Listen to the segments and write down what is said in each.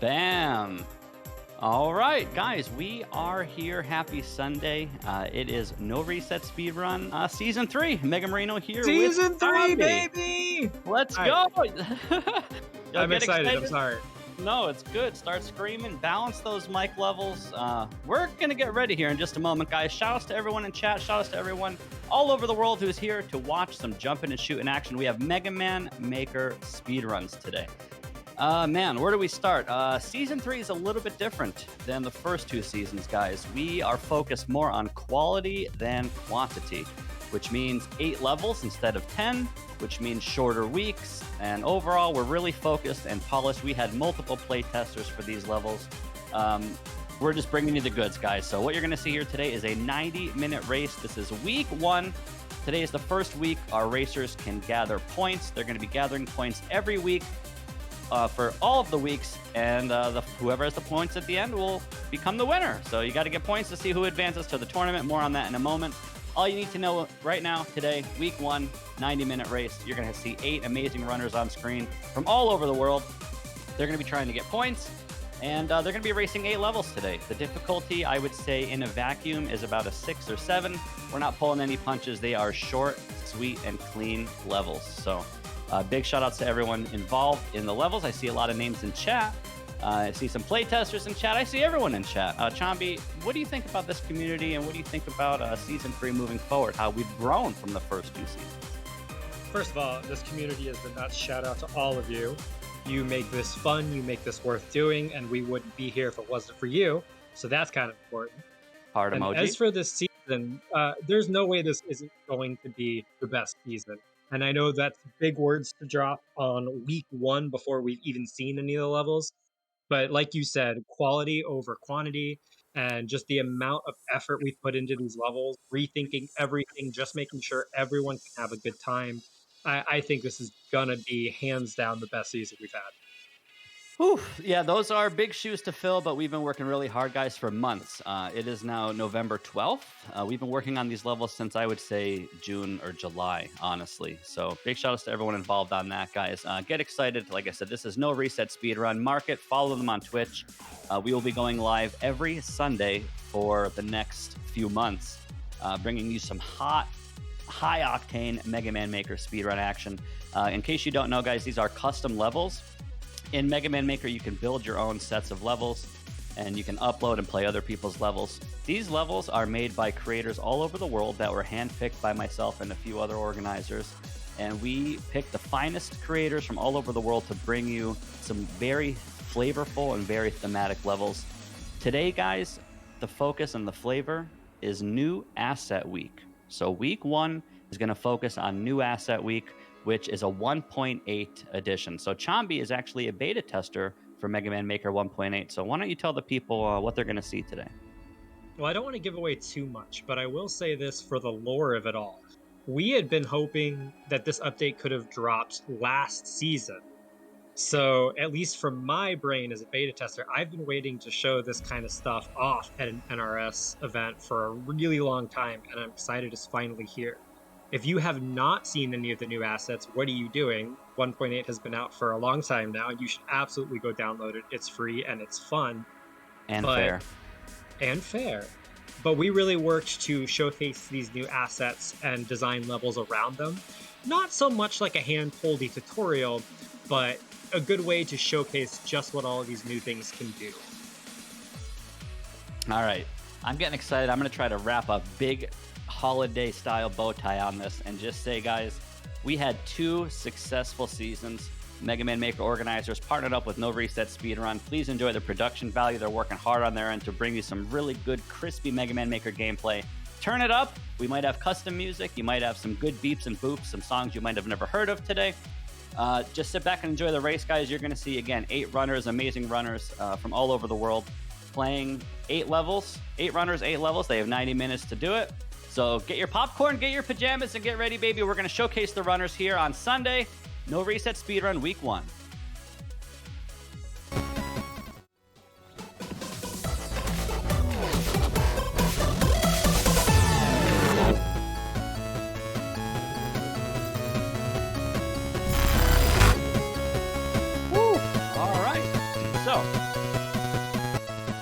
Bam. All right, guys, we are here. Happy Sunday. It is No Reset Speedrun Season 3. MegaMarino here Season with 3, Chombey. baby! Let's Hi. go. I'm excited. I'm sorry. No, it's good. Start screaming. Balance those mic levels. We're going to get ready here in just a moment, guys. Shout outs to everyone in chat. Shout outs to everyone all over the world who's here to watch some jumping and shooting action. We have Megaman Maker speedruns today. Man, where do we start? Season 3 is a little bit different than the first two seasons, guys. We are focused more on quality than quantity, which means 8 levels instead of 10, which means shorter weeks. And overall, we're really focused and polished. We had multiple play testers for these levels. We're just bringing you the goods, guys. So what you're going to see here today is a 90-minute race. This is week 1. Today is the first week our racers can gather points. They're going to be gathering points every week. For all of the weeks, and whoever has the points at the end will become the winner. So you got to get points to see who advances to the tournament. More on that in a moment. All you need to know right now, today, week 1, 90-minute race. You're going to see 8 amazing runners on screen from all over the world. They're going to be trying to get points, and they're going to be racing 8 levels today. The difficulty, I would say, in a vacuum is about a 6 or 7. We're not pulling any punches. They are short, sweet, and clean levels. So big shout outs to everyone involved in the levels. I see a lot of names in chat. I see some playtesters in chat. I see everyone in chat. Chombey, what do you think about this community, and what do you think about Season 3 moving forward, how we've grown from the first 2 seasons? First of all, this community is the nuts. Shout out to all of you. You make this fun, you make this worth doing, and we wouldn't be here if it wasn't for you. So that's kind of important. Heart And emoji. as for this season, there's no way this isn't going to be the best season. And I know that's big words to drop on week 1 before we've even seen any of the levels. But like you said, quality over quantity, and just the amount of effort we've put into these levels, rethinking everything, just making sure everyone can have a good time. I think this is going to be hands down the best season we've had. Whew. Yeah, those are big shoes to fill, but we've been working really hard, guys, for months. It is now November 12th. We've been working on these levels since, I would say, June or July, honestly. So big shout outs to everyone involved on that, guys. Get excited. Like I said, this is No Reset Speedrun. Mark it. Follow them on Twitch. We will be going live every Sunday for the next few months, bringing you some hot, high-octane Mega Man Maker speedrun action. In case you don't know, guys, these are custom levels. In Mega Man Maker, you can build your own sets of levels, and you can upload and play other people's levels. These levels are made by creators all over the world that were handpicked by myself and a few other organizers. And we picked the finest creators from all over the world to bring you some very flavorful and very thematic levels. Today, guys, the focus and the flavor is New Asset Week. So week 1 is going to focus on New Asset Week, which is a 1.8 edition. So Chombey is actually a beta tester for Mega Man Maker 1.8. So why don't you tell the people what they're going to see today? Well, I don't want to give away too much, but I will say this for the lore of it all. We had been hoping that this update could have dropped last season. So at least from my brain as a beta tester, I've been waiting to show this kind of stuff off at an NRS event for a really long time, and I'm excited it's finally here. If you have not seen any of the new assets, what are you doing? 1.8 has been out for a long time now, and you should absolutely go download it. It's free and it's fun. And fair. And fair. But we really worked to showcase these new assets and design levels around them. Not so much like a hand-holdy tutorial, but a good way to showcase just what all of these new things can do. All right. I'm getting excited. I'm going to try to wrap a big holiday style bow tie on this and just say, guys, we had 2 successful seasons. Mega Man Maker organizers partnered up with No Reset Speedrun. Please enjoy the production value. They're working hard on their end to bring you some really good, crispy Mega Man Maker gameplay. Turn it up. We might have custom music. You might have some good beeps and boops, some songs you might have never heard of today. Just sit back and enjoy the race, guys. You're going to see, again, 8 runners, amazing runners from all over the world playing 8 levels. 8 runners, 8 levels. They have 90 minutes to do it. So get your popcorn, get your pajamas, and get ready, baby. We're going to showcase the runners here on Sunday. No Reset Speedrun Week 1. Woo! All right. So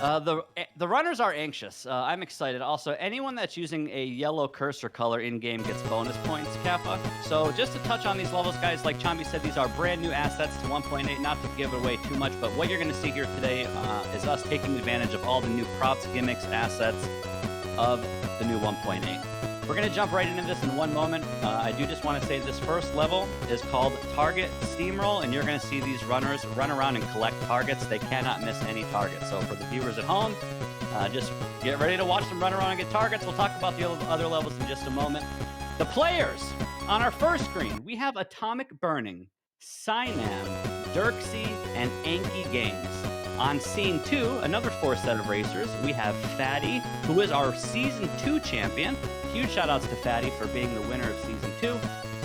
So, the runners are anxious. I'm excited. Also, anyone that's using a yellow cursor color in-game gets bonus points, Kappa. So just to touch on these levels, guys, like Chombey said, these are brand new assets to 1.8, not to give away too much, but what you're going to see here today is us taking advantage of all the new props, gimmicks, assets of the new 1.8. We're going to jump right into this in one moment. I do just want to say this first level is called Target Steamroll, and you're going to see these runners run around and collect targets. They cannot miss any targets. So for the viewers at home, just get ready to watch them run around and get targets. We'll talk about the other levels in just a moment. The players on our first screen, we have Atomic Burning, Cynam, Dirksy, and Anki Games. On scene 2, another 4 set of racers, we have Fatty, who is our Season 2 champion. Huge shout-outs to Fatty for being the winner of Season 2.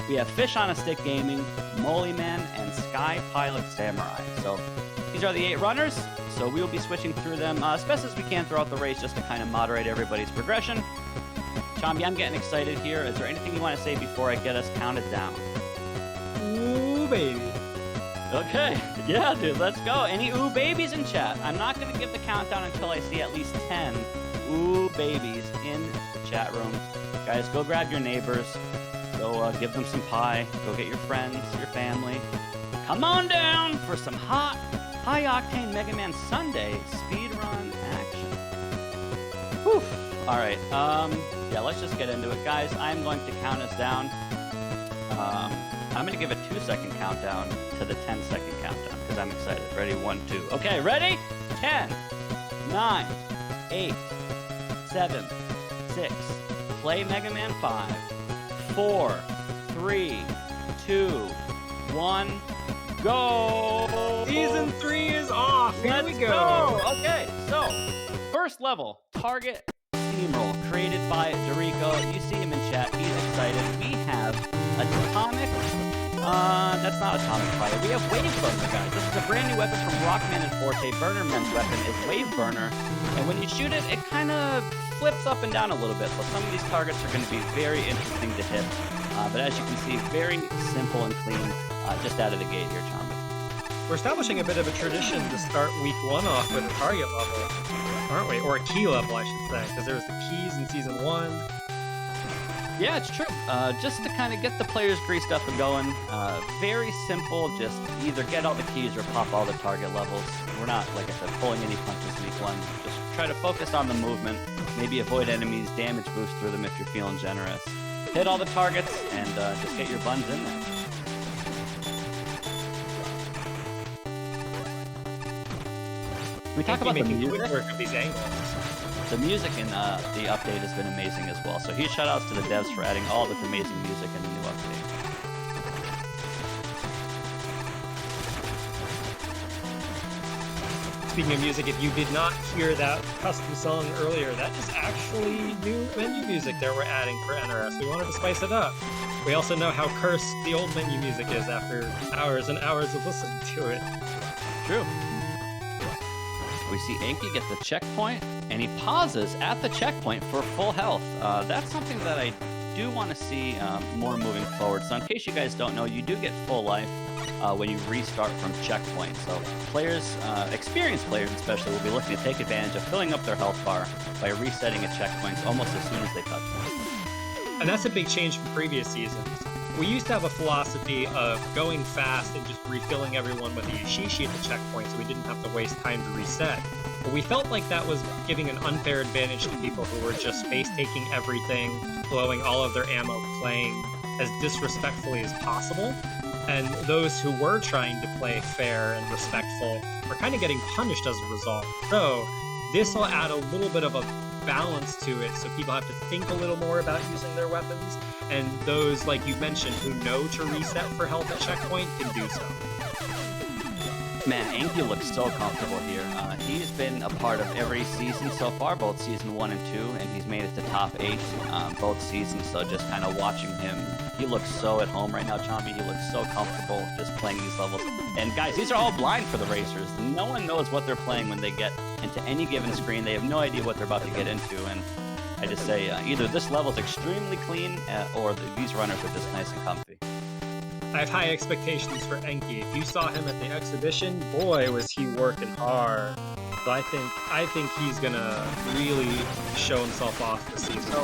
We have Fish on a Stick Gaming, Moly Man, and Sky Pilot Samurai. So these are the 8 runners, so we will be switching through them as best as we can throughout the race just to kind of moderate everybody's progression. Chombey, I'm getting excited here. Is there anything you want to say before I get us counted down? Ooh, baby. Okay, yeah, dude, let's go. Any ooh babies in chat? I'm not going to give the countdown until I see at least 10 ooh babies in the chat room. Guys, go grab your neighbors. Go give them some pie. Go get your friends, your family. Come on down for some hot, high-octane Mega Man Sunday speedrun action. Whew. All right, yeah, let's just get into it. Guys, I'm going to count us down. I'm going to give a 2-second countdown to the 10-second countdown because I'm excited. Ready? 1, 2. Okay, ready? 10, 9, 8, 7, 6. Play Mega Man 5, 4, 3, 2, 1, go! Season 3 is off. Here we go. Okay, so first level, Target Steamroll, created by Dorico. You see him in chat. He's excited. We have Atomic. That's not Atomic Fire. We have Wave Burner, guys. This is a brand new weapon from Rockman and Forte. Burnerman's weapon is Wave Burner, and when you shoot it, it kind of flips up and down a little bit. So some of these targets are going to be very interesting to hit. But as you can see, very simple and clean, just out of the gate here, Chombey. We're establishing a bit of a tradition to start week 1 off with a target level, aren't we? Or a key level, I should say, because there's the keys in Season 1. Yeah, it's true. Just to kind of get the players greased up and going. Very simple. Just either get all the keys or pop all the target levels. We're not, like I said, pulling any punches week 1. Just try to focus on the movement. Maybe avoid enemies, damage boost through them if you're feeling generous. Hit all the targets and just get your buns in there. We talk about the music. Work of these angles. The music in the update has been amazing as well. So huge shout-outs to the devs for adding all this amazing music in the new update. Speaking of music, if you did not hear that custom song earlier, that is actually new menu music that we're adding for NRS. We wanted to spice it up. We also know how cursed the old menu music is after hours and hours of listening to it. True. We see Anki get the checkpoint, and he pauses at the checkpoint for full health. That's something that I do want to see more moving forward. So in case you guys don't know, you do get full life when you restart from checkpoint. So players, experienced players especially, will be looking to take advantage of filling up their health bar by resetting at checkpoints almost as soon as they touch them. And that's a big change from previous seasons. We used to have a philosophy of going fast and just refilling everyone with the Yashishi at the checkpoint so we didn't have to waste time to reset. But we felt like that was giving an unfair advantage to people who were just space-taking everything, blowing all of their ammo, playing as disrespectfully as possible. And those who were trying to play fair and respectful were kind of getting punished as a result. So this will add a little bit of a balance to it, so people have to think a little more about using their weapons, and those, like you mentioned, who know to reset for health at checkpoint can do so. Man, Anki looks so comfortable here. He's been a part of every season so far, both season 1 and 2, and he's made it to top 8 both seasons, so just kind of watching him, he looks so at home right now, Chombey. He looks so comfortable just playing these levels. And guys, these are all blind for the racers. No one knows what they're playing when they get into any given screen. They have no idea what they're about to get into, and I just say either this level is extremely clean or these runners are just nice and comfy. I have high expectations for Enki. If you saw him at the exhibition, boy, was he working hard. So I think he's gonna really show himself off this season. So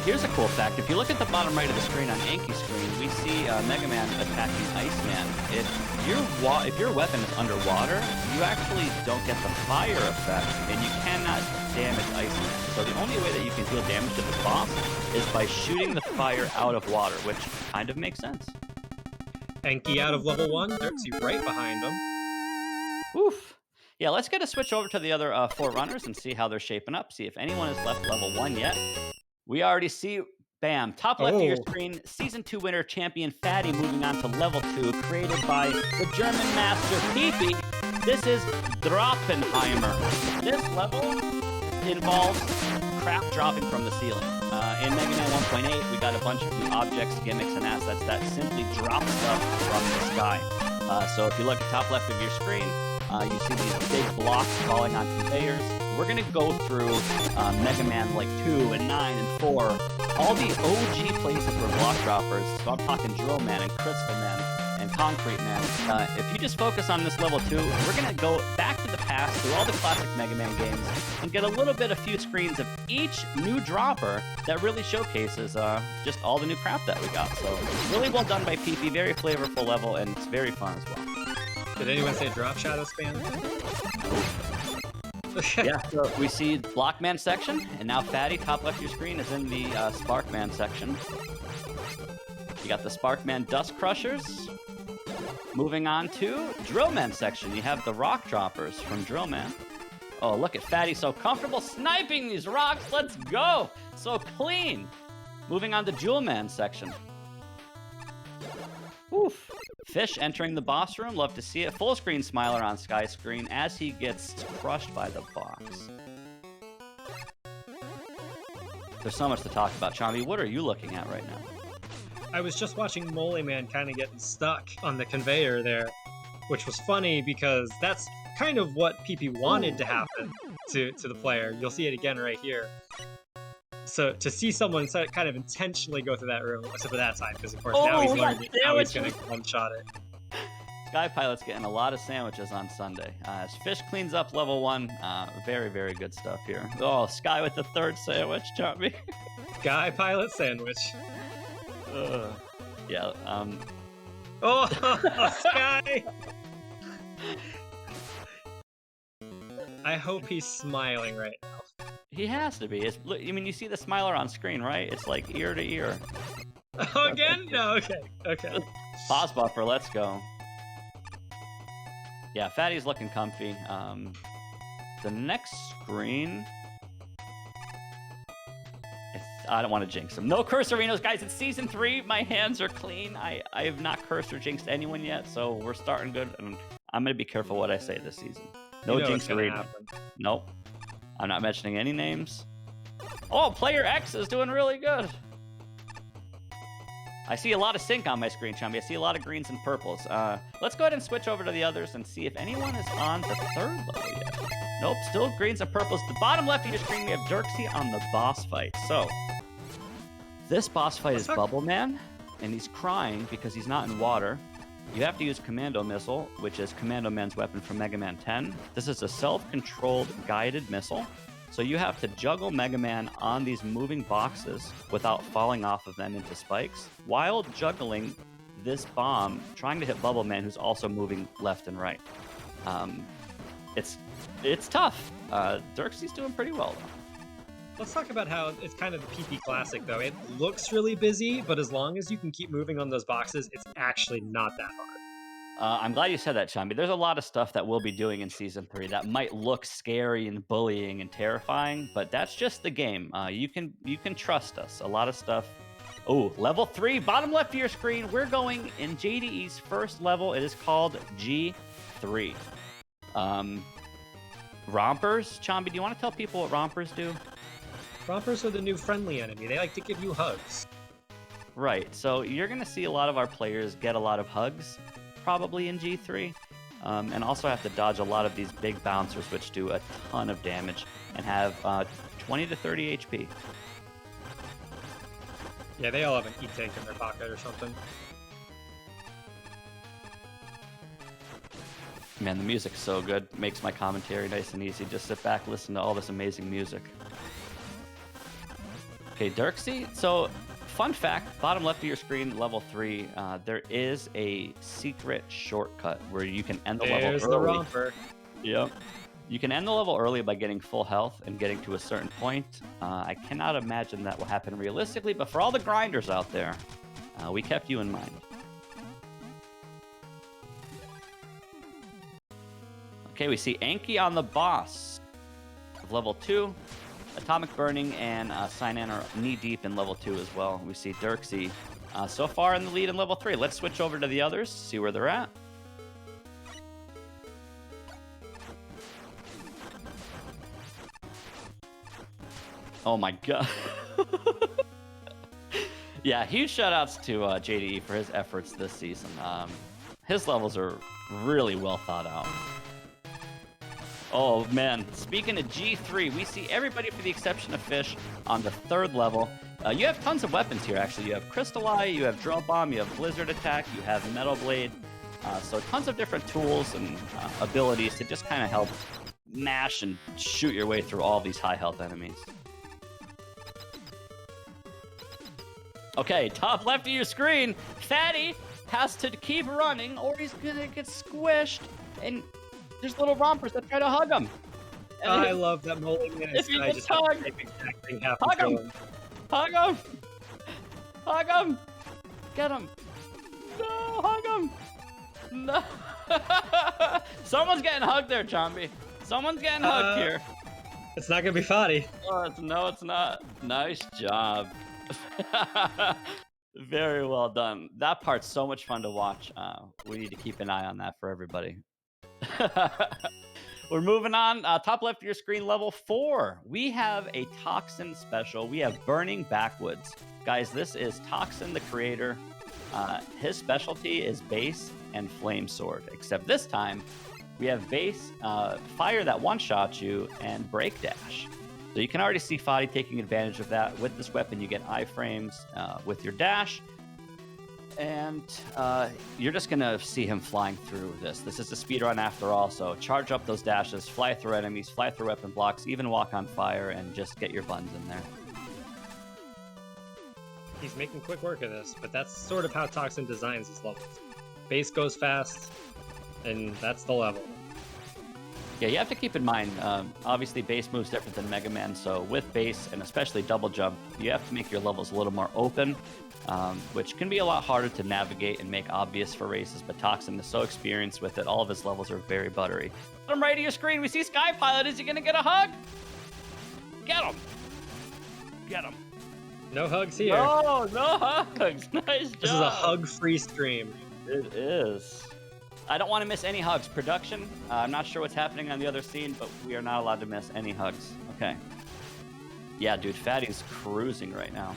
here's a cool fact. If you look at the bottom right of the screen on Enki's screen, we see Megaman attacking Iceman. If your weapon is underwater, you actually don't get the fire effect, and you cannot damage Iceman. So the only way that you can deal damage to the boss is by shooting the fire out of water, which kind of makes sense. Enki out of level 1, Dirksy right behind him. Oof. Yeah, let's get a switch over to the other 4 runners and see how they're shaping up. See if anyone has left level 1 yet. We already see, bam, top left of your screen, Season 2 winner, champion Fatty moving on to level 2, created by the German master Pipi. This is Droppenheimer. This level involves crap dropping from the ceiling. In Mega Man 1.8, we got a bunch of new objects, gimmicks, and assets that simply drop stuff from the sky. So if you look at top left of your screen, you see these big blocks falling on conveyors. We're going to go through Mega Man like 2 and 9 and 4, all the OG places for block droppers. So I'm talking Drill Man and Crystal Man and Concrete Man. If you just focus on this level 2, we're going to go back to the past through all the classic Mega Man games and get a few screens of each new dropper that really showcases just all the new crap that we got. So really well done by PP, very flavorful level, and it's very fun as well. Did anyone say Drop Shadow Spam? Yeah, so we see Blockman section, and now Fatty, top left of your screen, is in the Sparkman section. You got the Sparkman Dust Crushers. Moving on to Drillman section, you have the Rock Droppers from Drillman. Oh, look at Fatty, so comfortable sniping these rocks. Let's go! So clean. Moving on to Jewelman section. Oof. Fish entering the boss room. Love to see it. Full screen smiler on Sky screen as he gets crushed by the box. There's so much to talk about. Chombey, what are you looking at right now? I was just watching Mole Man kind of getting stuck on the conveyor there, which was funny because that's kind of what PP wanted to happen to the player. You'll see it again right here. So to see someone kind of intentionally go through that room, except for that time, because of course now he's learned how he's going to one-shot it. Sky Pilot's getting a lot of sandwiches on Sunday. As Fish cleans up level 1, very, very good stuff here. Oh, Sky with the 3rd sandwich, Chombey. Sky Pilot sandwich. Yeah. Oh, Sky! I hope he's smiling right now. He has to be. I mean, you see the smiler on screen, right? It's like ear to ear. Oh, again? No, okay. Boss buffer, let's go. Yeah, Fatty's looking comfy. The next screen... I don't want to jinx him. No cursorinos, guys. It's Season 3. My hands are clean. I have not cursed or jinxed anyone yet, so we're starting good. And I'm going to be careful what I say this season. No jinxerino. Nope. I'm not mentioning any names. Oh, Player X is doing really good. I see a lot of sync on my screen, Chombey. I see a lot of greens and purples. Let's go ahead and switch over to the others and see if anyone is on the 3rd level yet. Nope, still greens and purples. The bottom left of your screen, we have Dirksy on the boss fight. So, this boss fight is Bubble Man, and he's crying because he's not in water. You have to use Commando Missile, which is Commando Man's weapon from Mega Man 10. This is a self-controlled guided missile. So you have to juggle Mega Man on these moving boxes without falling off of them into spikes, while juggling this bomb, trying to hit Bubble Man, who's also moving left and right. It's tough. Dirksy's doing pretty well, though. Let's talk about how it's kind of the PP classic, though. It looks really busy, but as long as you can keep moving on those boxes, it's actually not that hard. I'm glad you said that, Chombey. There's a lot of stuff that we'll be doing in Season 3 that might look scary and bullying and terrifying, but that's just the game. You can trust us. A lot of stuff. Oh, level 3, bottom left of your screen. We're going in JDE's first level. It is called G3. Rompers, Chombey, do you want to tell people what rompers do? Rompers are the new friendly enemy. They like to give you hugs. Right, so you're going to see a lot of our players get a lot of hugs, probably in G3, and also have to dodge a lot of these big bouncers, which do a ton of damage and have 20 to 30 HP. Yeah, they all have an E-tank in their pocket or something. Man, the music's so good. Makes my commentary nice and easy. Just sit back, listen to all this amazing music. Okay, Dirksy. So, fun fact, bottom left of your screen, level 3, there is a secret shortcut where you can end the level early. There's the romper. Yep. You can end the level early by getting full health and getting to a certain point. I cannot imagine that will happen realistically, but for all the grinders out there, we kept you in mind. Okay, we see Anki on the boss of level 2. Atomic Burning and Cyanan are knee-deep in level 2 as well. We see Dirksy so far in the lead in level 3. Let's switch over to the others, see where they're at. Oh my god. Yeah, huge shoutouts to JDE for his efforts this season. His levels are really well thought out. Oh man, speaking of G3, we see everybody for the exception of Fish on the 3rd level. You have tons of weapons here actually. You have Crystal Eye, you have Drill Bomb, you have Blizzard Attack, you have Metal Blade. So tons of different tools and abilities to just kind of help mash and shoot your way through all these high health enemies. Okay, top left of your screen, Fatty has to keep running or he's gonna get squished, and there's little rompers that try to hug him. And I love that Mulling if you guy just just had hug, the same exact thing happen hug to him, hug him, hug him, get him. No, hug him. No. Someone's getting hugged there, Chombey. Someone's getting hugged here. It's not gonna be Fadi. Oh, no, it's not. Nice job. Very well done. That part's so much fun to watch. We need to keep an eye on that for everybody. We're moving on. Top left of your screen, level 4. We have a Toxin special. We have Burning Backwoods. Guys, this is Toxin, the creator. His specialty is base and flame sword, except this time we have base, fire that one-shots you, and break dash. So you can already see Fadi taking advantage of that. With this weapon, you get iframes with your dash. And you're just going to see him flying through this. This is a speedrun after all, so charge up those dashes, fly through enemies, fly through weapon blocks, even walk on fire, and just get your buns in there. He's making quick work of this, but that's sort of how Toxin designs his levels. Base goes fast, and that's the level. Yeah, you have to keep in mind, obviously base moves different than Mega Man, so with base, and especially double jump, you have to make your levels a little more open, which can be a lot harder to navigate and make obvious for races, but Toxin is so experienced with it, all of his levels are very buttery. Bottom right of your screen, we see Sky Pilot. Is he going to get a hug? Get him! Get him! No hugs here. No, no hugs! Nice job! This is a hug-free stream. It is. I don't want to miss any hugs. Production, I'm not sure what's happening on the other scene, but we are not allowed to miss any hugs. Okay. Yeah, dude, Fatty's cruising right now.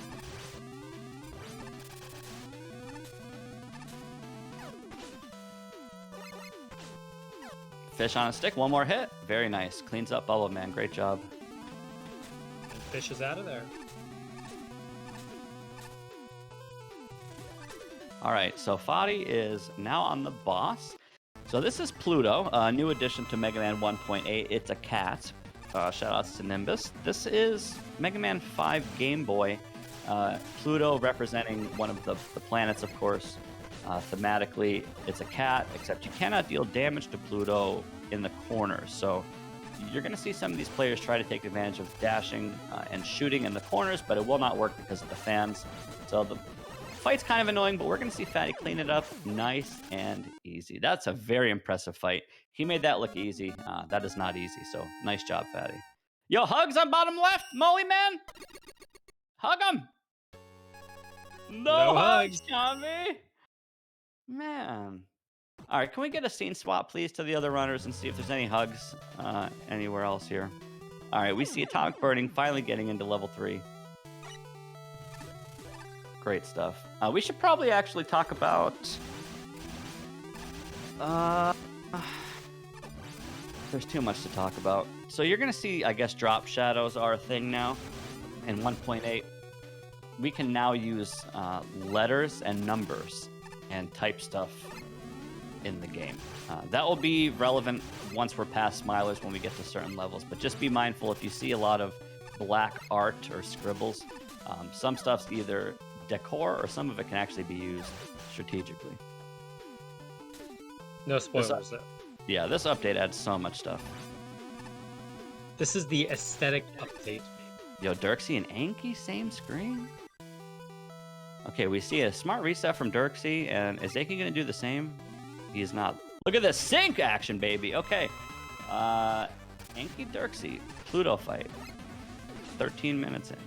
Fish on a stick, one more hit. Very nice. Cleans up Bubble Man. Great job. And Fish is out of there. All right, so Fadi is now on the boss. So this is Pluto, a new addition to Mega Man 1.8. It's a cat. Shout outs to Nimbus. This is Mega Man 5 Game Boy. Pluto representing one of the planets, of course. Thematically, it's a cat, except you cannot deal damage to Pluto in the corners. So you're going to see some of these players try to take advantage of dashing and shooting in the corners, but it will not work because of the fans. So the fight's kind of annoying, but we're going to see Fatty clean it up nice and easy. That's a very impressive fight. He made that look easy. That is not easy, so nice job, Fatty. Yo, hugs on bottom left, Molly Man. Hug him. No hugs, Chombey. Man. All right, can we get a scene swap, please, to the other runners and see if there's any hugs anywhere else here? All right, we see Atomic Burning finally getting into level 3. Great stuff. We should probably actually talk about... there's too much to talk about. So you're going to see, I guess, drop shadows are a thing now in 1.8. We can now use letters and numbers and type stuff in the game. That will be relevant once we're past Smilers when we get to certain levels, but just be mindful if you see a lot of black art or scribbles, some stuff's either decor or some of it can actually be used strategically. No spoilers though. Yeah, this update adds so much stuff. This is the aesthetic update. Yo, Dirksy and Anki, same screen? Okay, we see a smart reset from Dirksy, and is Anki gonna do the same? He's not. Look at this sync action, baby. Okay. Anki Dirksy, Pluto fight. 13 minutes in.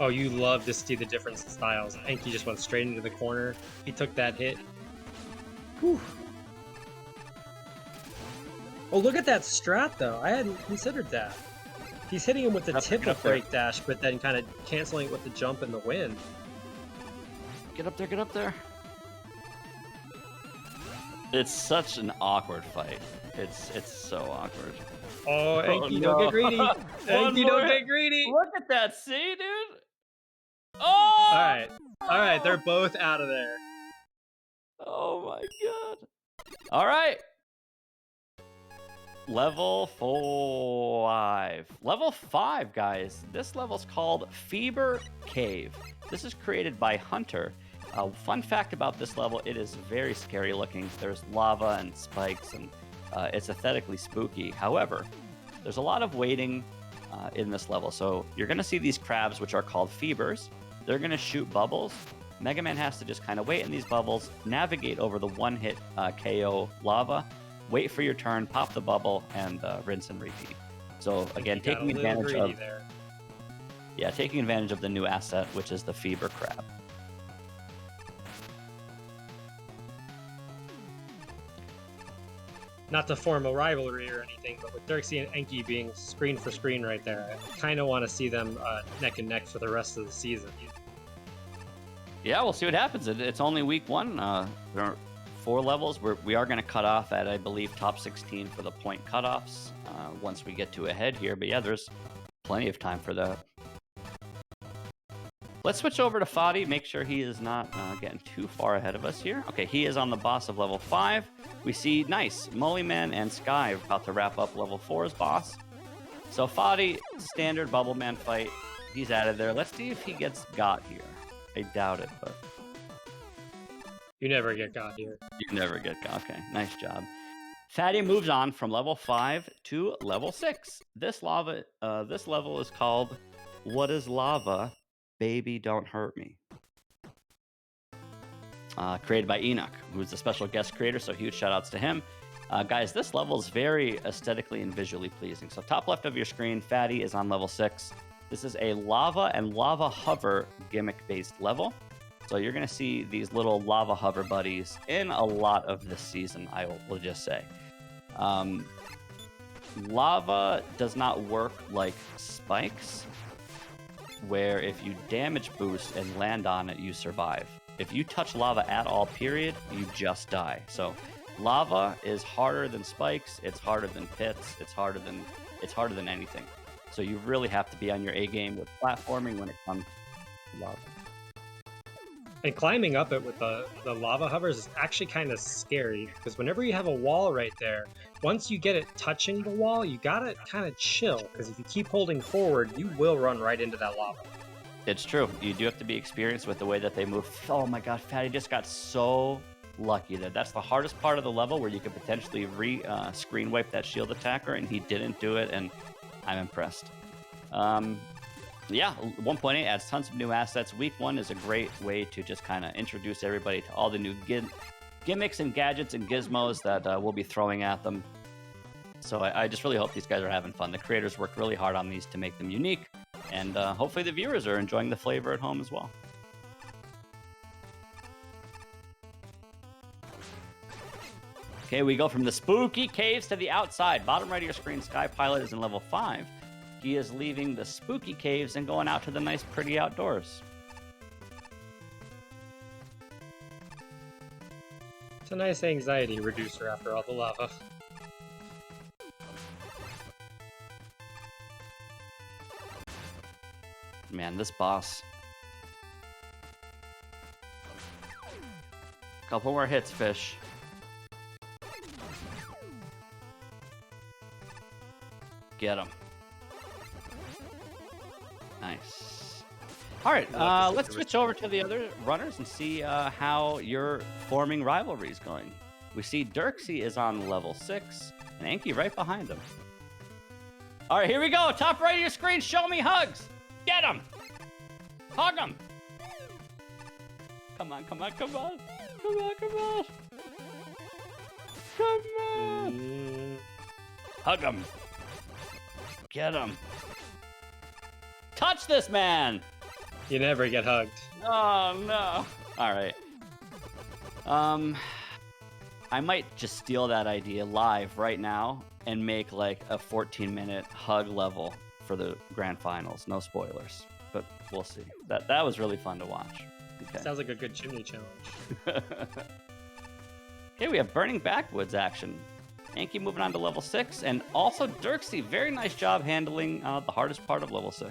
Oh, you love to see the difference in styles. Enki just went straight into the corner. He took that hit. Whew. Oh, look at that strat, though. I hadn't considered that. He's hitting him with the tip of break dash, but then kind of canceling it with the jump and the wind. Get up there, get up there. It's such an awkward fight. It's so awkward. Oh, Enki, don't get greedy. Enki, don't get greedy. Look at that, see, dude? Oh! All right, they're both out of there. Oh my god. All right. Level 5. Level 5, guys. This level's called Fever Cave. This is created by Hunter. Fun fact about this level, it is very scary looking. There's lava and spikes, and it's aesthetically spooky. However, there's a lot of waiting in this level. So you're going to see these crabs, which are called fevers. They're going to shoot bubbles. Mega Man has to just kind of wait in these bubbles, navigate over the one-hit KO lava, wait for your turn, pop the bubble, and rinse and repeat. So again, taking advantage of taking advantage of the new asset, which is the fever crab. Not to form a rivalry or anything, but with Dirksy and Enki being screen for screen right there, I kind of want to see them neck and neck for the rest of the season. Yeah, we'll see what happens. It's only week 1. There are 4 levels. We are going to cut off at, I believe, top 16 for the point cutoffs once we get to a head here. But yeah, there's plenty of time for that. Let's switch over to Fadi, make sure he is not getting too far ahead of us here. Okay, he is on the boss of level 5. We see, nice, Mullyman and Sky about to wrap up level 4's boss. So Fadi, standard Bubble Man fight. He's out of there. Let's see if he gets got here. I doubt it, but... You never get got here. You never get got. Okay, nice job. Fatty moves on from level 5 to level 6. This level is called What is Lava? Baby, Don't Hurt Me. Created by Enoch, who's a special guest creator, so huge shout outs to him. Guys, this level is very aesthetically and visually pleasing. So top left of your screen, Fatty is on level 6. This is a lava and lava hover gimmick-based level. So you're going to see these little lava hover buddies in a lot of this season, I will just say. Lava does not work like spikes, where if you damage boost and land on it, you survive. If you touch lava at all, period, you just die. So lava is harder than spikes, it's harder than pits, it's harder than anything. So you really have to be on your A game with platforming when it comes to lava. And climbing up it with the lava hovers is actually kind of scary, because whenever you have a wall right there, once you get it touching the wall, you gotta kind of chill, because if you keep holding forward, you will run right into that lava. It's true. You do have to be experienced with the way that they move. Oh my god, Fatty just got so lucky there. That's the hardest part of the level, where you could potentially screen wipe that shield attacker, and he didn't do it, and I'm impressed. Yeah, 1.8 adds tons of new assets. Week 1 is a great way to just kind of introduce everybody to all the new gimmicks and gadgets and gizmos that we'll be throwing at them. So I just really hope these guys are having fun. The creators worked really hard on these to make them unique, and hopefully the viewers are enjoying the flavor at home as well. Okay, we go from the spooky caves to the outside. Bottom right of your screen, Sky Pilot is in level 5. He is leaving the spooky caves and going out to the nice, pretty outdoors. It's a nice anxiety reducer after all the lava. Man, this boss. Couple more hits, fish. Get him. Nice. All right, let's switch over to the other runners and see how your forming rivalry is going. We see Dirksy is on level 6, and Anki right behind him. All right, here we go. Top right of your screen, show me hugs. Get him. Hug him. Come on, come on, come on. Come on, come on. Come on. Hug him. Get him. Touch this man. You never get hugged. Oh, no. All right. I might just steal that idea live right now and make like a 14-minute hug level for the grand finals. No spoilers, but we'll see. That was really fun to watch. Okay. Sounds like a good chimney challenge. Okay, we have Burning Backwoods action. Anki moving on to level 6, and also Dirksy. Very nice job handling the hardest part of level 6.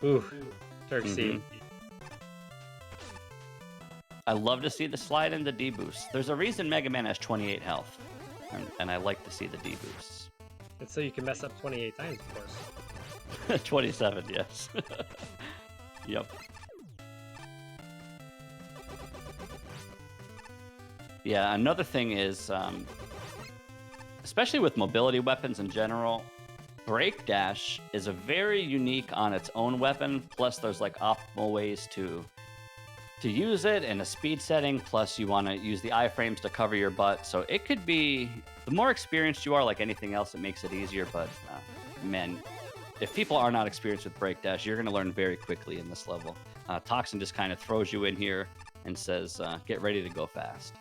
Ooh, Dirksy. I love to see the slide and the D boost. There's a reason Mega Man has 28 health, and I like to see the D boosts. It's so you can mess up 28 times, of course. 27, yes. Yep. Yeah, another thing is, especially with mobility weapons in general, Break Dash is a very unique on its own weapon, plus there's like optimal ways to use it in a speed setting, plus you want to use the iframes to cover your butt, so it could be, the more experienced you are, like anything else, it makes it easier, but man, if people are not experienced with Break Dash, you're going to learn very quickly in this level. Toxin just kind of throws you in here and says, get ready to go fast.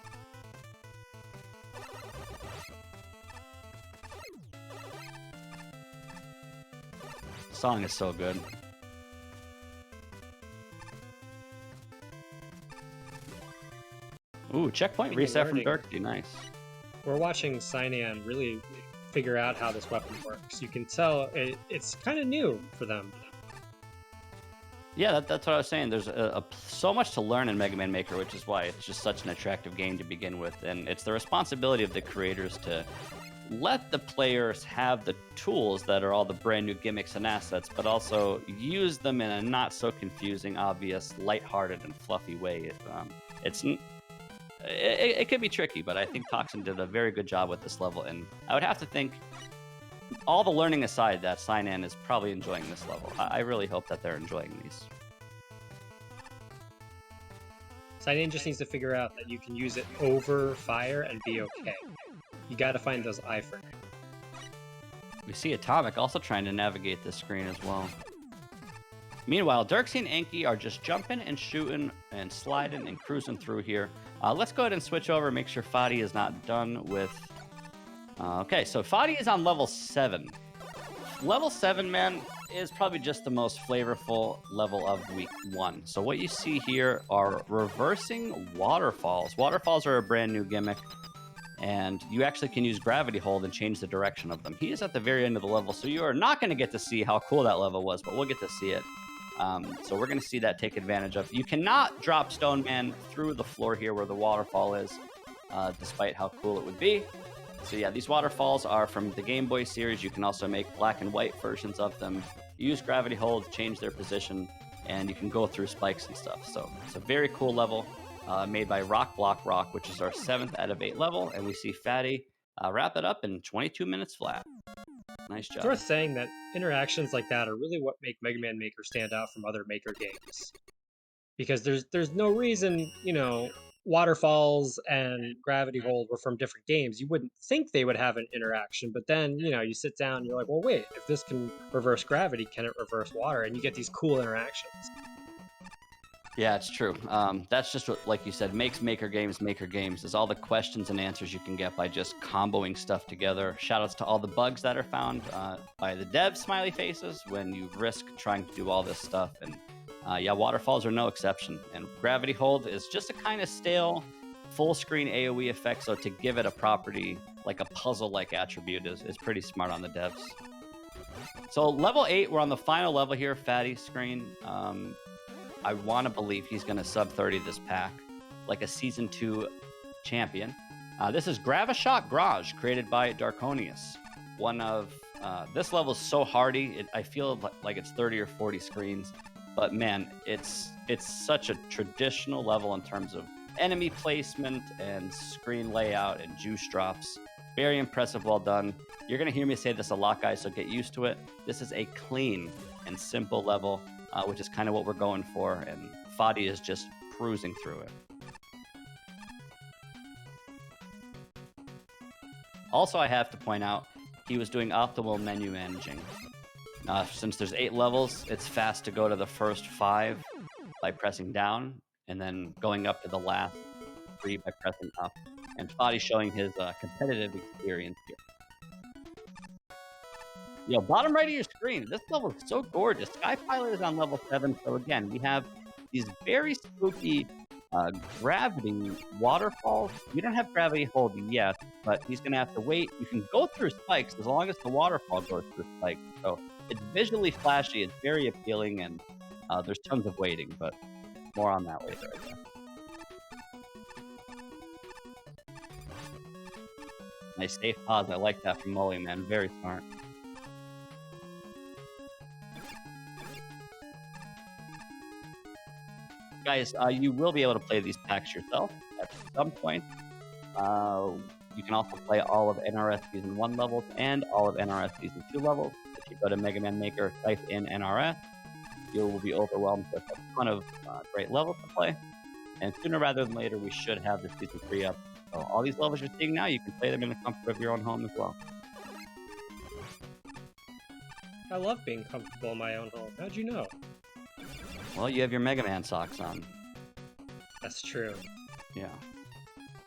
Song is so good. Ooh, checkpoint reset from Dirksy, nice. We're watching Cynan really figure out how this weapon works. You can tell it's kind of new for them. Yeah, that's what I was saying. There's so much to learn in Mega Man Maker, which is why it's just such an attractive game to begin with. And it's the responsibility of the creators to let the players have the tools that are all the brand new gimmicks and assets, but also use them in a not so confusing, obvious, lighthearted, and fluffy way. It can be tricky, but I think Toxin did a very good job with this level, and I would have to think, all the learning aside, that Cynan is probably enjoying this level. I really hope that they're enjoying these. Cynan just needs to figure out that you can use it over fire and be okay. You gotta find those iframes. We see Atomic also trying to navigate this screen as well. Meanwhile, Dirksy and Anki are just jumping and shooting and sliding and cruising through here. Let's go ahead and switch over, make sure Fadi is not done with... okay, so Fadi is on level 7. Level 7, man, is probably just the most flavorful level of week 1. So what you see here are reversing waterfalls. Waterfalls are a brand new gimmick, and you actually can use gravity hold and change the direction of them. He is at the very end of the level, so you are not going to get to see how cool that level was, but we'll get to see it. So we're going to see that take advantage of. You cannot drop Stone Man through the floor here where the waterfall is, despite how cool it would be. So yeah, these waterfalls are from the Game Boy series. You can also make black and white versions of them. Use gravity hold, change their position, and you can go through spikes and stuff. So it's a very cool level made by Rock Block Rock, which is our 7th out of 8 level. And we see Fatty wrap it up in 22 minutes flat. Nice job. It's worth saying that interactions like that are really what make Mega Man Maker stand out from other Maker games. Because there's no reason, waterfalls and gravity hold were from different games. You wouldn't think they would have an interaction, but then, you sit down and you're like, well, wait, if this can reverse gravity, can it reverse water? And you get these cool interactions. Yeah, it's true. That's just what, like you said, makes Maker Games, is all the questions and answers you can get by just comboing stuff together. Shoutouts to all the bugs that are found by the dev smiley faces when you risk trying to do all this stuff. And yeah, waterfalls are no exception. And gravity hold is just a kind of stale, full screen AoE effect. So to give it a property, like a puzzle-like attribute is pretty smart on the devs. So level 8, we're on the final level here, Fatty screen. I want to believe he's going to sub 30 this pack, like a Season 2 champion. This is Gravishot Garage, created by Darkonius. One of this level is so hardy. I feel like it's 30 or 40 screens, but man, it's such a traditional level in terms of enemy placement and screen layout and juice drops. Very impressive, well done. You're going to hear me say this a lot, guys, so get used to it. This is a clean and simple level, which is kind of what we're going for, and Fadi is just cruising through it. Also, I have to point out, he was doing optimal menu managing. Since there's 8 levels, it's fast to go to the first 5 by pressing down, and then going up to the last 3 by pressing up. And Fadi showing his competitive experience here. Yo, bottom right of your screen, this level is so gorgeous. Sky Pilot is on level 7, so again, we have these very spooky gravity waterfalls. We don't have gravity holding yet, but he's going to have to wait. You can go through spikes as long as the waterfall goes through spikes. So it's visually flashy, it's very appealing, and there's tons of waiting, but more on that later, I guess. Nice safe pause. I like that from Molly, man. Very smart. Guys, you will be able to play these packs yourself at some point. You can also play all of NRS Season 1 levels and all of NRS Season 2 levels. If you go to MegaMan Maker, type in NRS, you will be overwhelmed with a ton of great levels to play. And sooner rather than later, we should have the Season 3 up. So all these levels you're seeing now, you can play them in the comfort of your own home as well. I love being comfortable in my own home. How'd you know? Well, you have your Mega Man socks on. That's true. Yeah.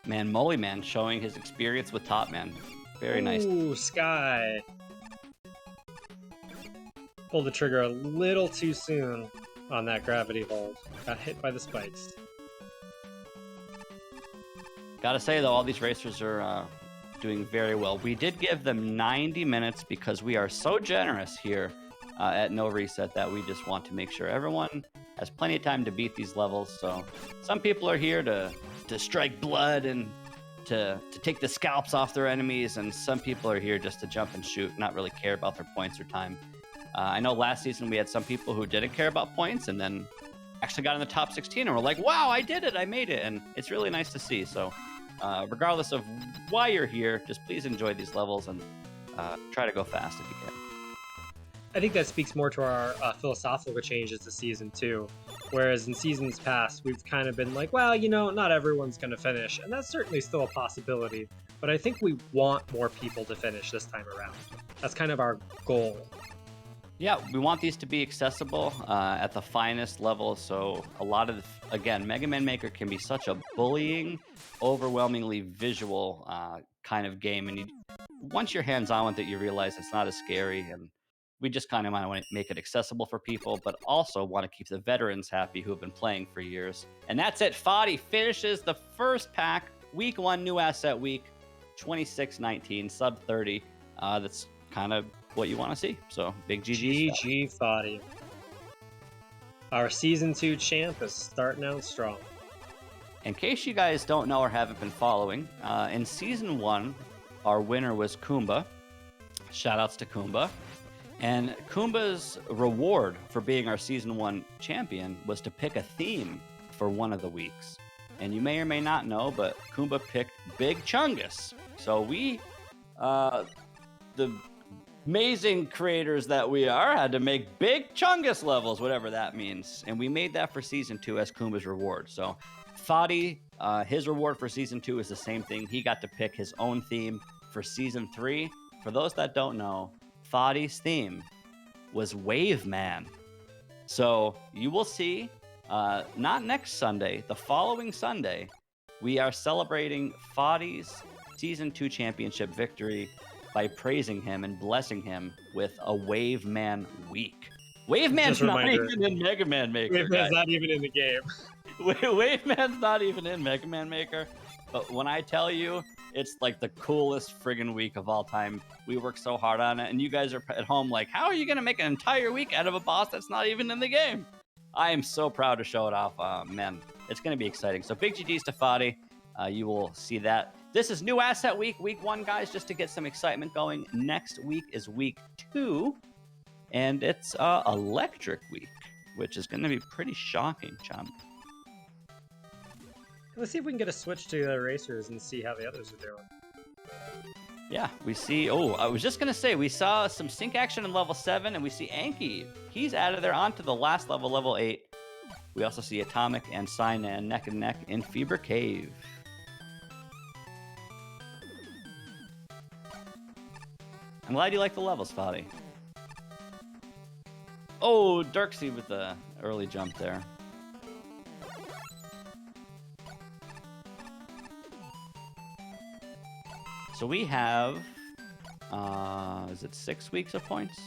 Man, Molly Man showing his experience with Top Man. Very nice. Ooh, Sky. Pulled the trigger a little too soon on that gravity hold. Got hit by the spikes. Gotta say, though, all these racers are doing very well. We did give them 90 minutes because we are so generous here at No Reset that we just want to make sure everyone has plenty of time to beat these levels. So some people are here to strike blood and to take the scalps off their enemies, and some people are here just to jump and shoot, not really care about their points or time. I know last season we had some people who didn't care about points and then actually got in the top 16 and were like, wow, I did it, I made it, and it's really nice to see. So regardless of why you're here, just please enjoy these levels and try to go fast if you can. I think that speaks more to our philosophical changes to Season 2. Whereas in seasons past, we've kind of been like, well, you know, not everyone's going to finish. And that's certainly still a possibility. But I think we want more people to finish this time around. That's kind of our goal. Yeah, we want these to be accessible at the finest level. So a lot of, again, Mega Man Maker can be such a bullying, overwhelmingly visual kind of game. And once you're hands-on with it, you realize it's not as scary. And we just kind of want to make it accessible for people, but also want to keep the veterans happy who have been playing for years. And that's it. Fadi finishes the first pack, week 1, new asset week, 26-19, sub 30. That's kind of what you want to see. So big GG. GG Fadi. Our Season 2 champ is starting out strong. In case you guys don't know or haven't been following, in Season 1, our winner was Kumba. Shoutouts to Kumba. And Kumba's reward for being our Season 1 champion was to pick a theme for one of the weeks. And you may or may not know, but Kumba picked Big Chungus. So we, the amazing creators that we are, had to make Big Chungus levels, whatever that means. And we made that for Season 2 as Kumba's reward. So Fadi, his reward for Season 2 is the same thing. He got to pick his own theme for Season 3. For those that don't know, Fadi's theme was Wave Man. So you will see, not next Sunday, the following Sunday, we are celebrating Fadi's Season 2 championship victory by praising him and blessing him with a Wave Man week. Wave Man's not even in Mega Man Maker. Wave Man's not even in the game. Wave Man's not even in Mega Man Maker. But when I tell you, it's like the coolest friggin' week of all time. We worked so hard on it, and you guys are at home like, how are you going to make an entire week out of a boss that's not even in the game? I am so proud to show it off. Man, it's going to be exciting. So big GG's to Fadi. You will see that. This is new asset week, week 1, guys, just to get some excitement going. Next week is week 2, and it's electric week, which is going to be pretty shocking, Chom. Let's see if we can get a switch to the racers and see how the others are doing. Yeah, we see. Oh, I was just going to say, we saw some sync action in level 7, and we see Anki. He's out of there onto the last level, level 8. We also see Atomic and Cyan neck and neck in Fever Cave. I'm glad you like the levels, Fadi. Oh, Dirksy with the early jump there. So we have, is it 6 weeks of points?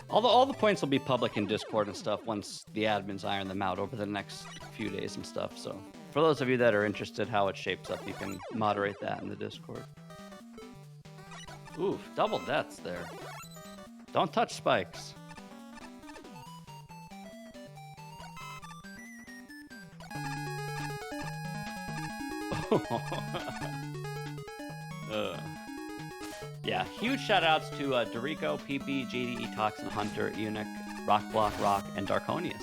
All the points will be public in Discord and stuff once the admins iron them out over the next few days and stuff. So for those of you that are interested how it shapes up, you can moderate that in the Discord. Oof, double deaths there. Don't touch spikes. Yeah, huge shout outs to Dorico, PB, JDE, Toxin, Hunter, Eunuch, Rock, and Darkonius.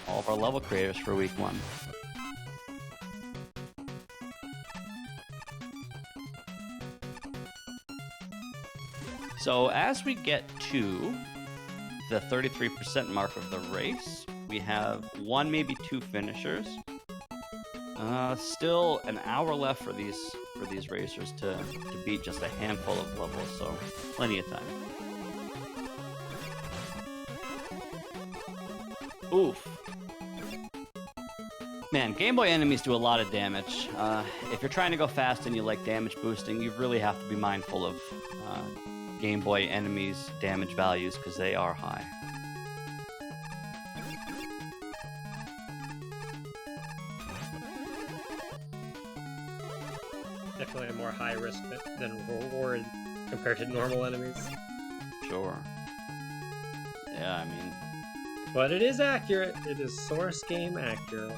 All of our level creators for week 1. So as we get to the 33% mark of the race, we have 1, maybe 2 finishers. Still an hour left for these racers to beat just a handful of levels, so plenty of time. Oof. Man, Game Boy enemies do a lot of damage. If you're trying to go fast and you like damage boosting, you really have to be mindful of Game Boy enemies' damage values because they are high. Definitely a more high risk than reward compared to normal enemies. Sure. Yeah, I mean... But it is accurate. It is source game accurate.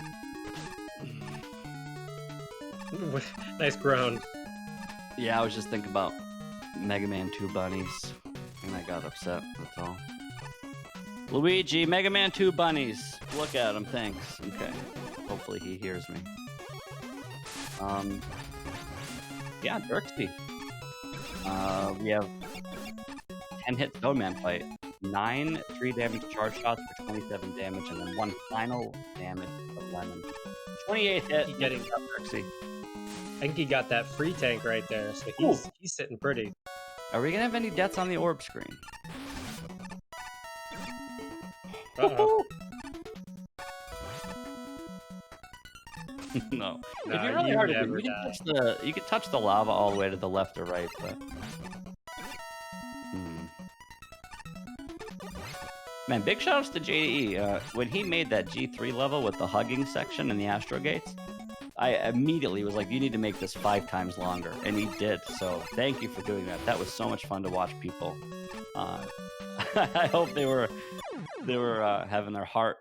Nice groan. Yeah, I was just thinking about Mega Man 2 bunnies, and I got upset, that's all. Luigi, Mega Man 2 bunnies. Look at him, thanks. Okay. Hopefully he hears me. Yeah, Dirksy. We have 10 hit Stone Man fight. 9 3 damage charge shots for 27 damage, and then 1 final damage of Lemon. 28 hit. Getting Dirksy. I think he got that free tank right there, so he's sitting pretty. Are we gonna have any deaths on the orb screen? Uh-oh. No. It'd be really hard to do. You can touch the lava all the way to the left or right, but... Man, big shoutouts to JDE. When he made that G3 level with the hugging section and the Astro Gates, I immediately was like, you need to make this 5 times longer. And he did, so thank you for doing that. That was so much fun to watch people. I hope they were having their heart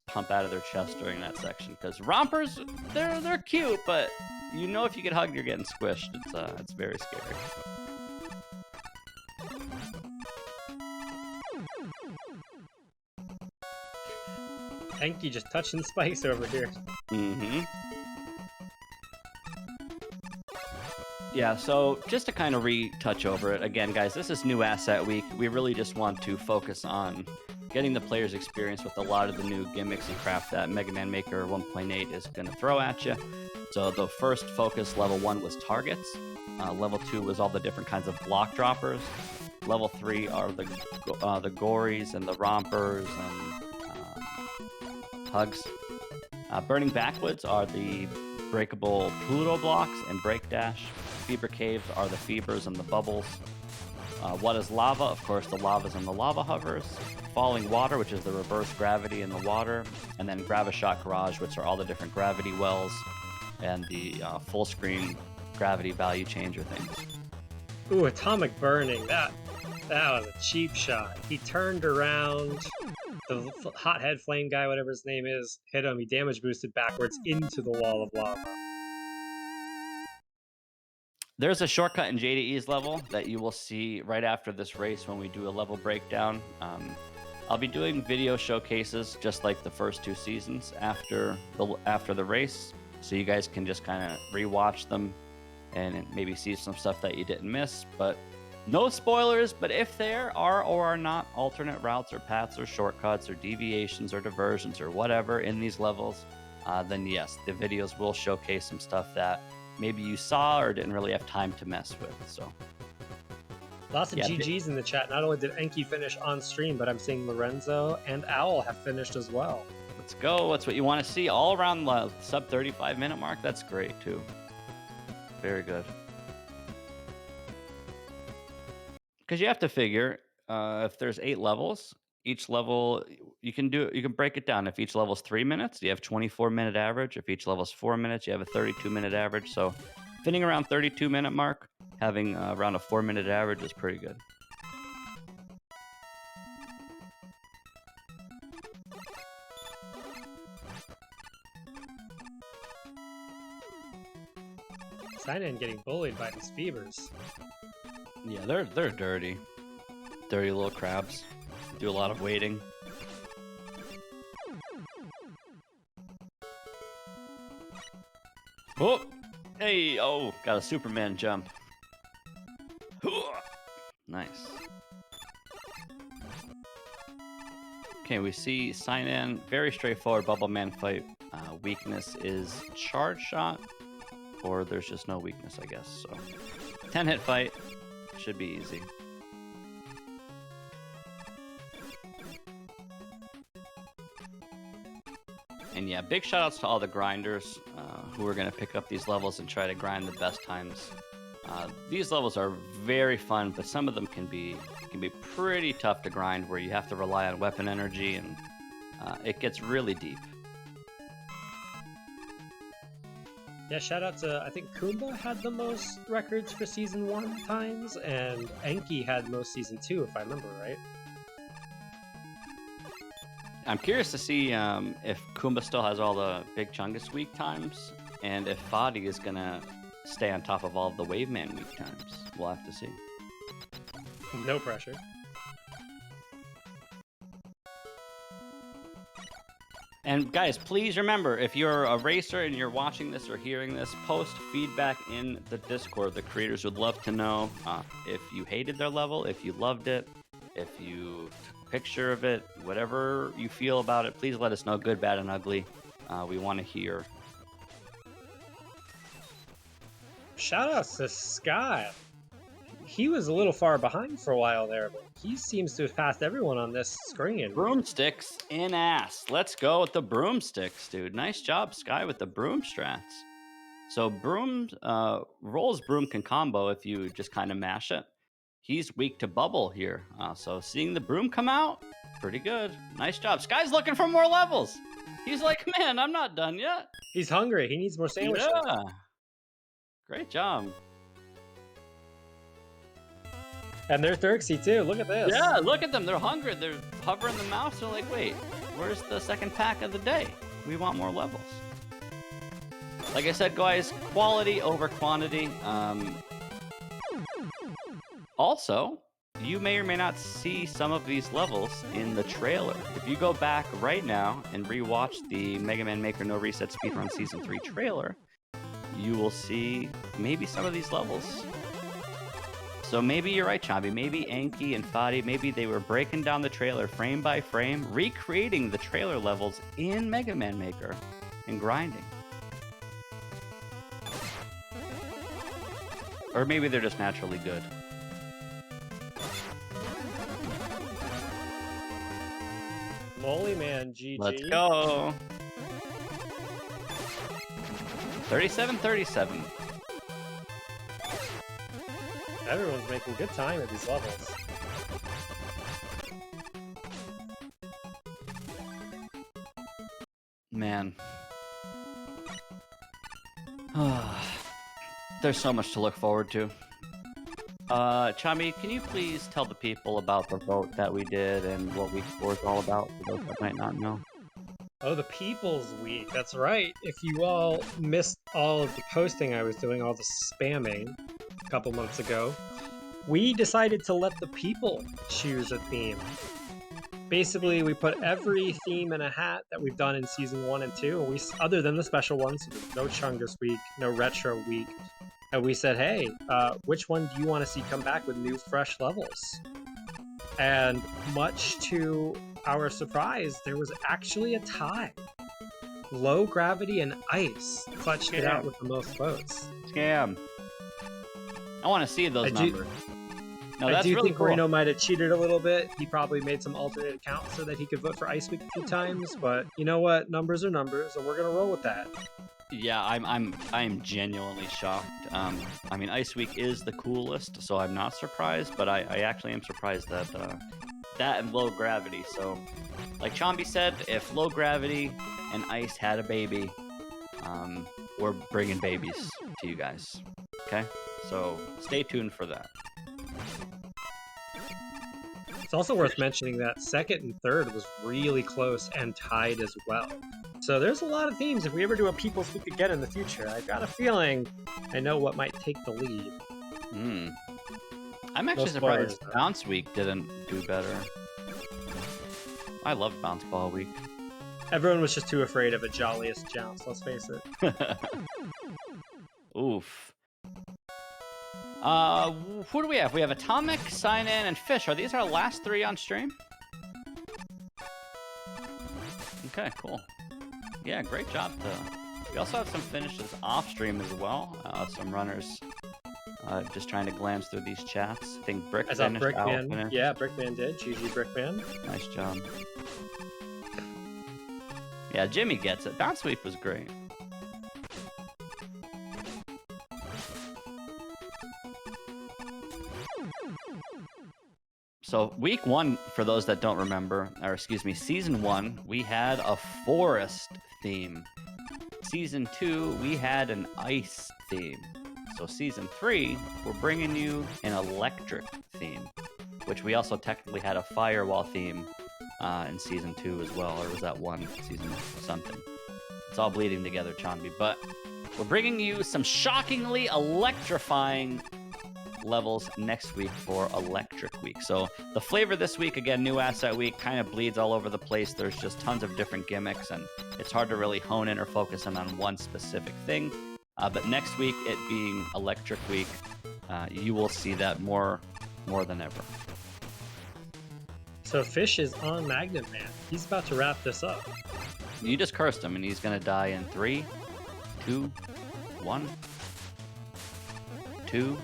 pump out of their chest during that section, because rompers, they're cute, but you know if you get hugged, you're getting squished. It's very scary. Enki just touching spikes over here. Mm-hmm. Yeah, so just to kind of retouch over it, again, guys, this is new asset week. We really just want to focus on getting the player's experience with a lot of the new gimmicks and crap that Mega Man Maker 1.8 is going to throw at you. So the first focus, level 1, was targets. Level 2 was all the different kinds of block droppers. Level 3 are the gories and the rompers and hugs. Burning Backwoods are the breakable Pluto blocks and break dash. Fever Caves are the fevers and the bubbles. What is lava? Of course, the lavas and the lava hovers. Falling water, which is the reverse gravity in the water. And then Gravishot Garage, which are all the different gravity wells and the full screen gravity value changer things. Ooh, atomic burning. That was a cheap shot. He turned around. The hothead flame guy, whatever his name is, hit him. He damage boosted backwards into the wall of lava. There's a shortcut in JDE's level that you will see right after this race when we do a level breakdown. I'll be doing video showcases just like the first 2 seasons after the race, so you guys can just kind of rewatch them and maybe see some stuff that you didn't miss. But no spoilers, but if there are or are not alternate routes or paths or shortcuts or deviations or diversions or whatever in these levels, then yes, the videos will showcase some stuff that maybe you saw or didn't really have time to mess with. So lots of GGs in the chat. Not only did Enki finish on stream, but I'm seeing Lorenzo and Owl have finished as well. Let's go. That's what you want to see all around the sub 35 minute mark. That's great too. Very good. Because you have to figure if there's 8 levels, each level you can break it down. If each level's 3 minutes, you have 24-minute average. If each level's 4 minutes, you have a 32-minute average. So fitting around 32-minute mark, having around a 4-minute average is pretty good. Sinan getting bullied by these fevers. Yeah, they're dirty. Dirty little crabs. Do a lot of waiting. Oh! Hey! Oh! Got a Superman jump. Nice. Okay, we see Sinan. Very straightforward Bubble Man fight. Weakness is charge shot. Or there's just no weakness, I guess. So 10-hit fight. Should be easy. And yeah, big shout outs to all the grinders who are going to pick up these levels and try to grind the best times. These levels are very fun, but some of them can be pretty tough to grind, where you have to rely on weapon energy, and it gets really deep. Yeah, shout out to, I think Kumba had the most records for Season 1 times, and Enki had most Season 2, if I remember right. I'm curious to see if Kumba still has all the Big Chungus weak times, and if Fadi is going to stay on top of all of the Waveman weak times. We'll have to see. No pressure. And guys, please remember, if you're a racer and you're watching this or hearing this, post feedback in the Discord. The creators would love to know if you hated their level, if you loved it, if you took a picture of it, whatever you feel about it. Please let us know, good, bad, and ugly. We want to hear. Shout outs to Sky. He was a little far behind for a while there, but he seems to have passed everyone on this screen. Broomsticks in ass. Let's go with the broomsticks, dude. Nice job, Sky, with the broom strats. So Roll's broom can combo if you just kind of mash it. He's weak to bubble here. So seeing the broom come out, pretty good. Nice job. Sky's looking for more levels. He's like, man, I'm not done yet. He's hungry. He needs more sandwiches. Yeah. Great job. And they're thirsty too. Look at this. Yeah, look at them. They're hungry. They're hovering the mouse. They're like, wait, where's the second pack of the day? We want more levels. Like I said, guys, quality over quantity. Also, you may or may not see some of these levels in the trailer. If you go back right now and rewatch the Mega Man Maker No Reset Speedrun Season 3 trailer, you will see maybe some of these levels. So maybe you're right, Chombey. Maybe Enki and Fadi, maybe they were breaking down the trailer frame by frame, recreating the trailer levels in Mega Man Maker and grinding. Or maybe they're just naturally good. Moly man, GG. Let's go. 37-37. Everyone's making good time at these levels. Man. There's so much to look forward to. Chombey, can you please tell the people about the vote that we did and what week 4 is all about, for those that might not know? Oh, the People's Week. That's right. If you all missed all of the posting I was doing, all the spamming a couple months ago, we decided to let the people choose a theme. Basically, we put every theme in a hat that we've done in season 1 and 2, and we, other than the special ones, so no Chungus Week, no Retro Week, and we said, hey, which one do you want to see come back with new, fresh levels? And much to our surprise, there was actually a tie. Low Gravity and Ice clutched it out with the most votes. Scam. I want to see those numbers. No, I that's do really think cool. Marino might have cheated a little bit. He probably made some alternate accounts so that he could vote for Ice Week a few times. But you know what? Numbers are numbers, and we're gonna roll with that. Yeah, I'm genuinely shocked. I mean, Ice Week is the coolest, so I'm not surprised. But I actually am surprised that that and Low Gravity. So, like Chombey said, if Low Gravity and Ice had a baby, we're bringing babies to you guys. Okay, so stay tuned for that. It's also worth mentioning that second and third was really close and tied as well. So there's a lot of themes. If we ever do a People's Week again in the future, I've got a feeling I know what might take the lead. I'm actually No surprised spoilers, though. Bounce Week didn't do better. I loved Bounce Ball Week. Everyone was just too afraid of a jolliest jounce, let's face it. Oof. Who do we have? We have Atomic, Sign In, and Fish. Are these our last 3 on stream? Okay, cool. Yeah, great job. We also have some finishes off stream as well. Some runners just trying to glance through these chats. I think Brick I saw finished. Owl Brickman. finished. Yeah, Brickman did. GG Brickman. Nice job. Yeah, Jimmy gets it. Bounce Sweep was great. So week 1, for those that don't remember, or excuse me, season 1, we had a forest theme. Season 2, we had an ice theme. So season 3, we're bringing you an electric theme, which we also technically had a firewall theme in season 2 as well, or was that one season something? It's all bleeding together, Chombey. But we're bringing you some shockingly electrifying levels next week for Electric Week. So the flavor this week, again, new asset week, kind of bleeds all over the place. There's just tons of different gimmicks, and it's hard to really hone in or focus in on one specific thing. But next week, it being Electric Week, you will see that more than ever. So Fish is on Magnet Man. He's about to wrap this up. You just cursed him, and he's going to die in 3, 2, 1, 2,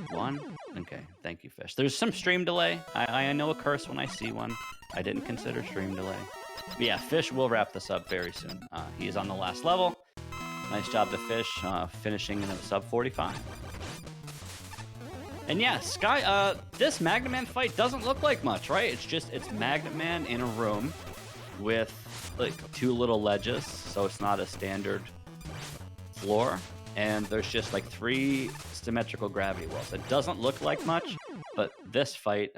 1. Okay, thank you, Fish. There's some stream delay. I know a curse when I see one. I didn't consider stream delay. But yeah, Fish will wrap this up very soon. He is on the last level. Nice job to Fish, finishing in a sub 45. And yeah, Sky, this Magnet Man fight doesn't look like much, right? It's Magnet Man in a room with like 2 little ledges, so it's not a standard floor. And there's just like 3 symmetrical gravity wells. It doesn't look like much, but this fight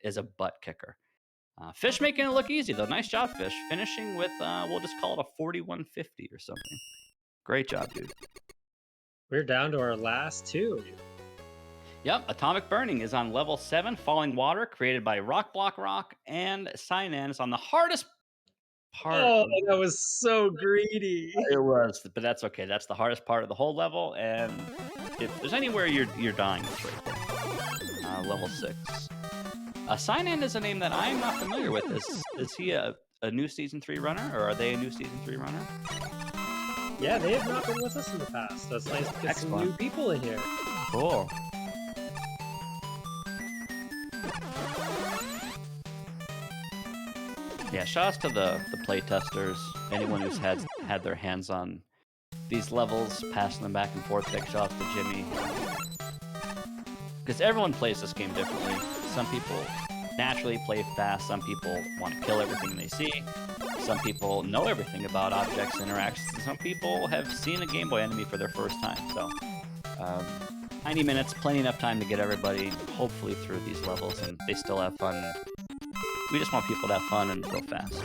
is a butt kicker. Fish making it look easy though. Nice job, Fish. Finishing with, we'll just call it a 4150 or something. Great job, dude. We're down to our last 2. Yep, Atomic Burning is on level 7. Falling Water, created by Rock Block Rock, and Sign In is on the hardest part. Oh, that was so greedy. It was, but that's okay. That's the hardest part of the whole level, and if there's anywhere you're dying, it's right there. Level 6. Sign In is a name that I'm not familiar with. Is he a new Season 3 runner, or are they a new Season 3 runner? Yeah, they have not been with us in the past, so it's nice to get some new people in here. Cool. Yeah, shout out to the play testers, anyone who's had their hands on these levels, passing them back and forth. Big shout out to Jimmy. Because everyone plays this game differently. Some people naturally play fast, some people want to kill everything they see, some people know everything about objects, interactions, and some people have seen a Game Boy enemy for their first time. So 90 minutes, plenty enough time to get everybody hopefully through these levels, and they still have fun. We just want people to have fun and go fast.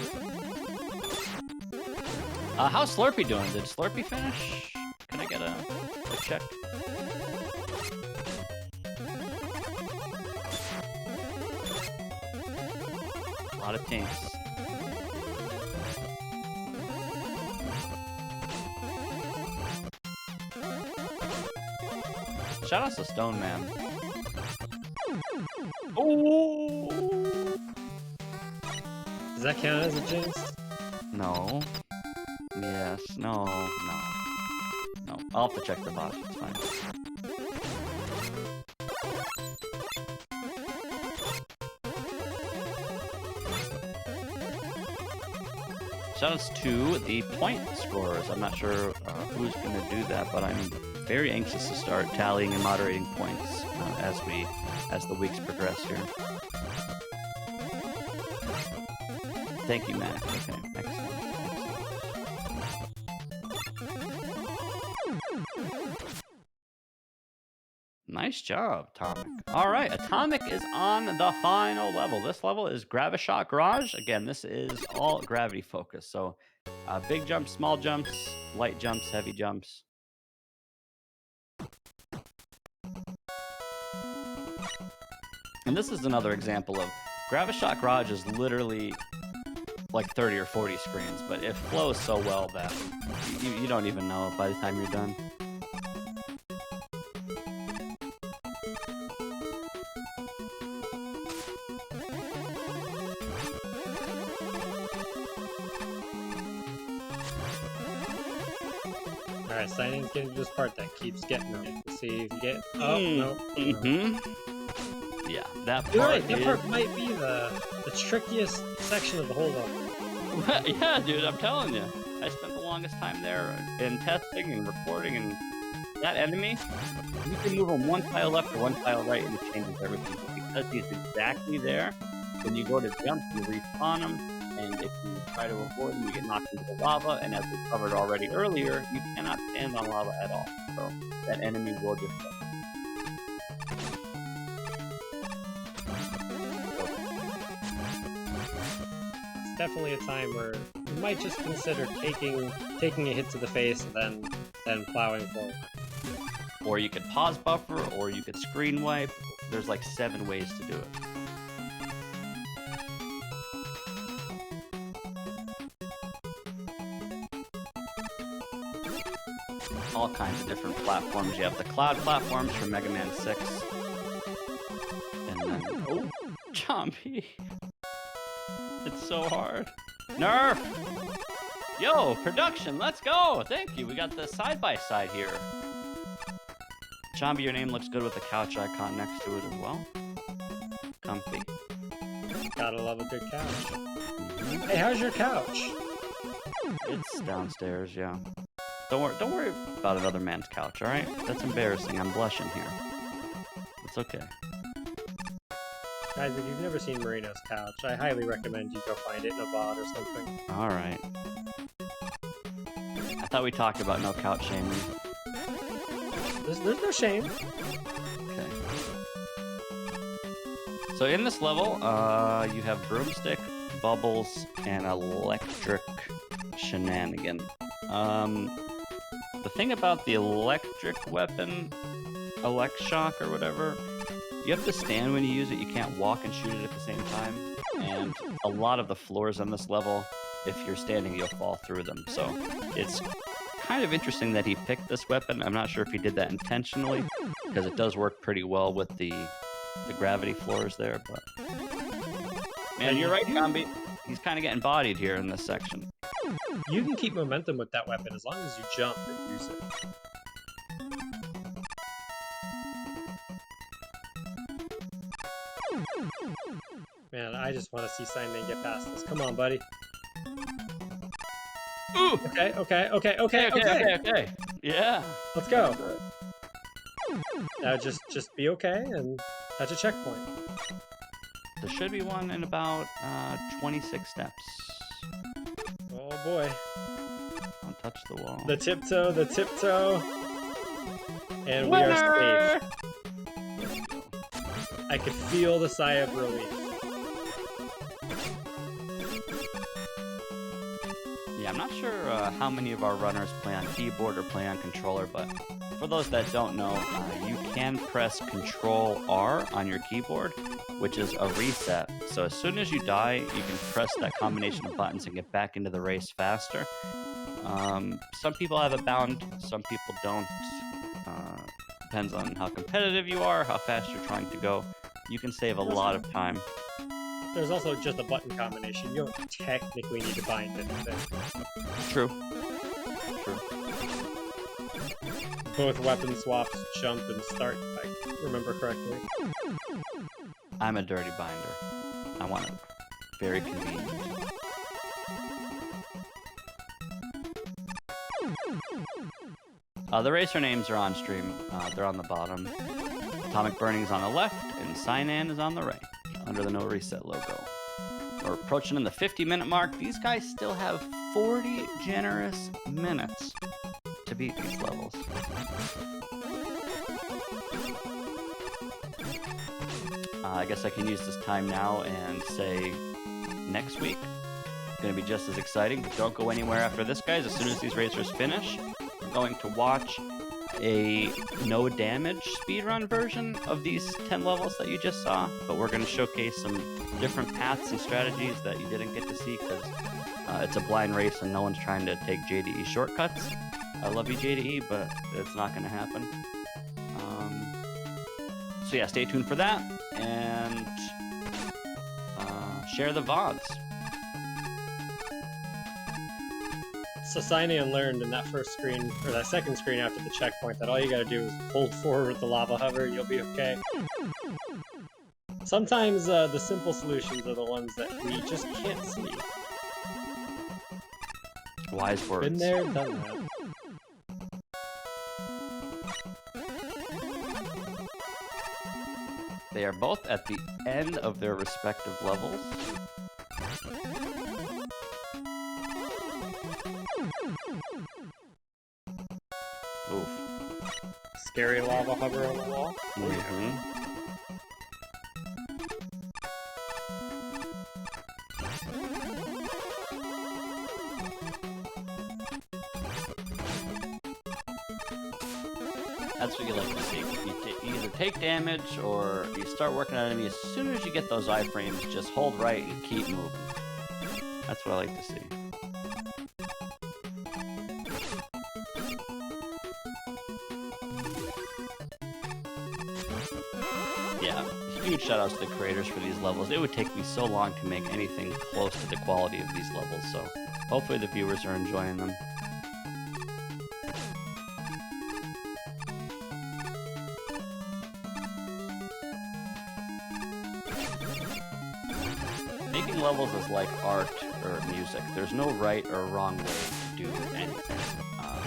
How's Slurpee doing? Did Slurpee finish? Can I get a check? A lot of tanks. Shout out to Stone Man. Oh! Does that count as a jinx? No. Yes. No. No. No. I'll have to check the box. It's fine. Shoutouts to the point scorers. I'm not sure who's going to do that, but I'm very anxious to start tallying and moderating points as the weeks progress here. Thank you, Matt. Okay, excellent. Nice job, Atomic. All right, Atomic is on the final level. This level is Gravishot Garage. Again, this is all gravity focused. So big jumps, small jumps, light jumps, heavy jumps. And this is another example of Gravishot Garage is literally like 30 or 40 screens, but it flows so well that you don't even know it by the time you're done. Alright, signing's getting to this part that keeps getting them. See if you get. Oh, no. Yeah, that part. You're right, that part might be the trickiest section of the whole level. Yeah, dude, I'm telling you. I spent the longest time there in testing and recording, and that enemy, you can move him one tile left or one tile right, and it changes everything. But because he's exactly there, when you go to jump, you respawn him, and if you try to avoid him, you get knocked into the lava, and as we covered already earlier, you cannot stand on lava at all. So that enemy will just go. Definitely a time where you might just consider taking a hit to the face and then plowing forward. Or you could pause buffer, or you could screen wipe. There's like 7 ways to do it. All kinds of different platforms. You have the cloud platforms from Mega Man 6. And then, oh, Chombey. It's so hard. Nerf! Yo, production, let's go! Thank you, we got the side-by-side here. Chombey, your name looks good with the couch icon next to it as well. Comfy. Gotta love a good couch. Hey, how's your couch? It's downstairs, yeah. Don't worry about another man's couch, alright? That's embarrassing, I'm blushing here. It's okay. Guys, if you've never seen Marino's couch, I highly recommend you go find it in a VOD or something. Alright. I thought we talked about no couch shaming. There's no shame. Okay. So in this level, you have broomstick, bubbles, and electric shenanigan. The thing about the electric weapon, Elect-Shock or whatever, you have to stand when you use it. You can't walk and shoot it at the same time. And a lot of the floors on this level, if you're standing, you'll fall through them. So it's kind of interesting that he picked this weapon. I'm not sure if he did that intentionally, because it does work pretty well with the gravity floors there. But man, you're right, Chombey. He's kind of getting bodied here in this section. You can keep momentum with that weapon as long as you jump and use it. Man, I just want to see Simon get past this. Come on, buddy. Ooh! Okay. Yeah. Let's go. Now just be okay and touch a checkpoint. There should be one in about 26 steps. Oh boy. Don't touch the wall. The tiptoe. And we are safe. I could feel the sigh of relief. Yeah, I'm not sure how many of our runners play on keyboard or play on controller, but for those that don't know, you can press Control R on your keyboard, which is a reset. So as soon as you die, you can press that combination of buttons and get back into the race faster. Some people have it bound, some people don't. Depends on how competitive you are, how fast you're trying to go. You can save a lot of time. There's also just a button combination. You don't technically need to bind anything. True. True. Both weapon swaps jump and start, if I remember correctly. I'm a dirty binder. I want it very convenient. The racer names are on stream. They're on the bottom. Atomic Burning's on the left, and Cyanan is on the right, under the No Reset logo. We're approaching in the 50-minute mark. These guys still have 40 generous minutes to beat these levels. I guess I can use this time now and say next week. It's going to be just as exciting, but don't go anywhere after this, guys. As soon as these racers finish, we're going to watch a no damage speedrun version of these 10 levels that you just saw, but we're going to showcase some different paths and strategies that you didn't get to see because it's a blind race and no one's trying to take JDE shortcuts. I love you, JDE, but it's not going to happen. So yeah, stay tuned for that and share the VODs. So Cyanan learned in that first screen, or that second screen after the checkpoint, that all you gotta do is hold forward with the lava hover, you'll be okay. Sometimes the simple solutions are the ones that we just can't see. Wise words. Been there, done that. They are both at the end of their respective levels. Oof. Scary lava hover on the wall. Mm-hmm. That's what you like to see. You either take damage or you start working on enemy. As soon as you get those iframes, just hold right and keep moving. That's what I like to see. Yeah, huge shout outs to the creators for these levels. It would take me so long to make anything close to the quality of these levels, so hopefully the viewers are enjoying them. Making levels is like art or music. There's no right or wrong way to do anything.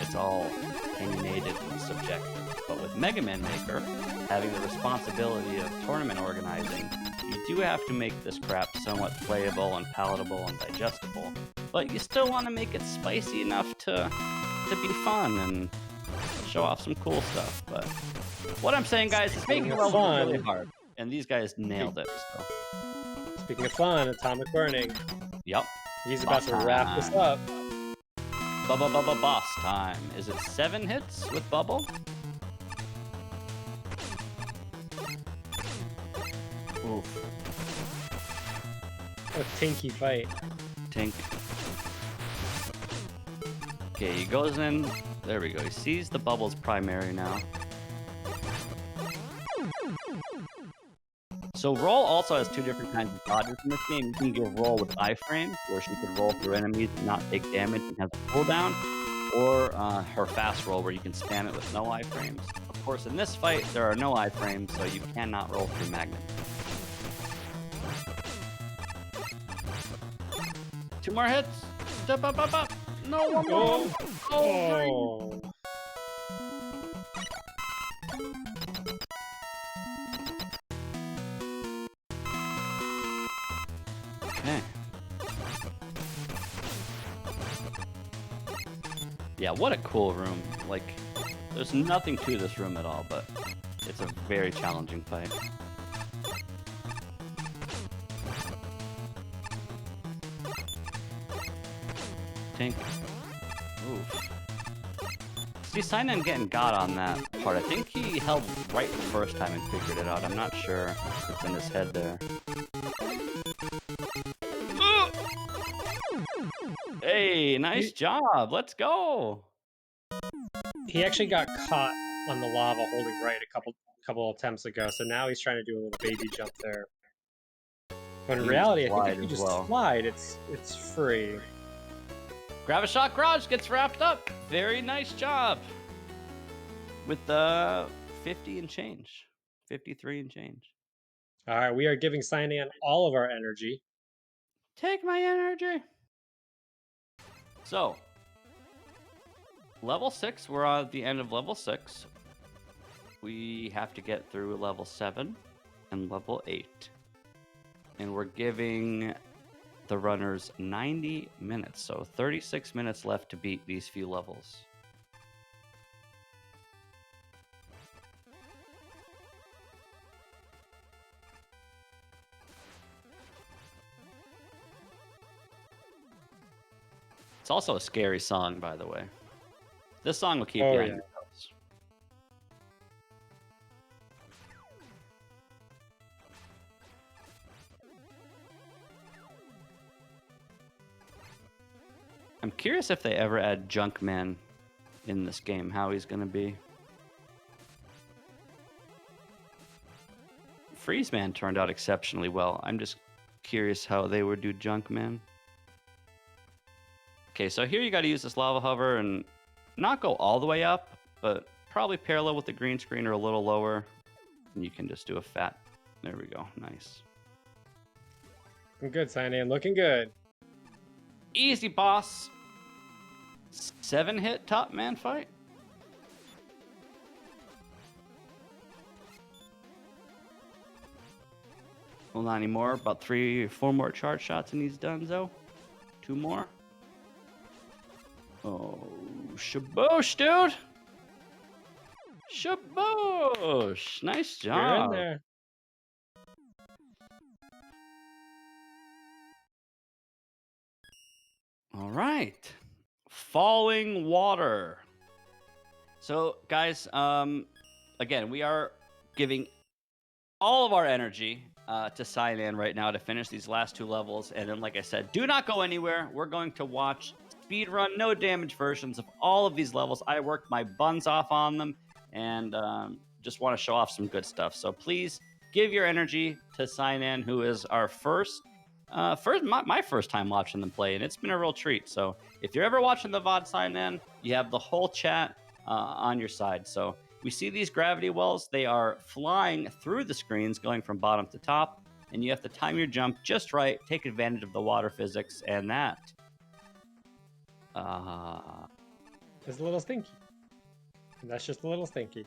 It's all opinionated and subjective. But with Megaman Maker, having the responsibility of tournament organizing, you do have to make this crap somewhat playable and palatable and digestible. But you still want to make it spicy enough to be fun and show off some cool stuff. But what I'm saying, guys, is making levels really hard. And these guys nailed it. So. Speaking of fun, Atomic Burning. Yep. He's about to wrap this up. Boss time. Is it 7 hits with Bubble? Oof. A tinky fight. Tink. Okay, he goes in. There we go. He sees the Bubble's primary now. So Roll also has 2 different kinds of dodges in this game. You can give Roll with iframes, where she can roll through enemies and not take damage and has a cooldown, or her fast roll, where you can spam it with no iframes. Of course, in this fight, there are no iframes, so you cannot roll through Magnet. 2 more hits. Up, up, up, up. No, one more. Oh. Okay. Yeah, what a cool room. Like, There's nothing to this room at all, but it's a very challenging fight. Tink. Oof. See, Sinan getting got on that part. I think he held right the first time and figured it out. I'm not sure what's in his head there. Hey, nice job. Let's go. He actually got caught on the lava holding right a couple attempts ago, so now he's trying to do a little baby jump there. But in reality, I think if you just slide, it's free. Grab a Shot Garage gets wrapped up. Very nice job. With the 50 and change. 53 and change. All right, we are giving Sinan all of our energy. Take my energy. So, level 6, we're at the end of level 6. We have to get through level 7 and level 8. And we're giving the runners 90 minutes, so 36 minutes left to beat these few levels. It's also a scary song, by the way. This song will keep you on your toes. I'm curious if they ever add Junkman in this game, how he's going to be. Freezeman turned out exceptionally well. I'm just curious how they would do Junkman. Okay, so here you got to use this lava hover and not go all the way up, but probably parallel with the green screen or a little lower. And you can just do a fat. There we go. Nice. Looking good, Sinan. Looking good. Easy, boss. 7-hit top man fight. Well, not anymore. About 3 or 4 more charge shots and he's done, though. 2 more. Oh, shaboosh, dude. Shaboosh. Nice job. You're in there. All right. Falling water. So, guys, again, we are giving all of our energy to Sinan right now to finish these last 2 levels. And then, like I said, do not go anywhere. We're going to watch speedrun, no damage versions of all of these levels. I worked my buns off on them and just want to show off some good stuff. So please give your energy to Sinan, who is our my first time watching them play, and it's been a real treat. So if you're ever watching the VOD Sinan, you have the whole chat on your side. So we see these gravity wells. They are flying through the screens, going from bottom to top, and you have to time your jump just right, take advantage of the water physics, and that. It's a little stinky. That's just a little stinky.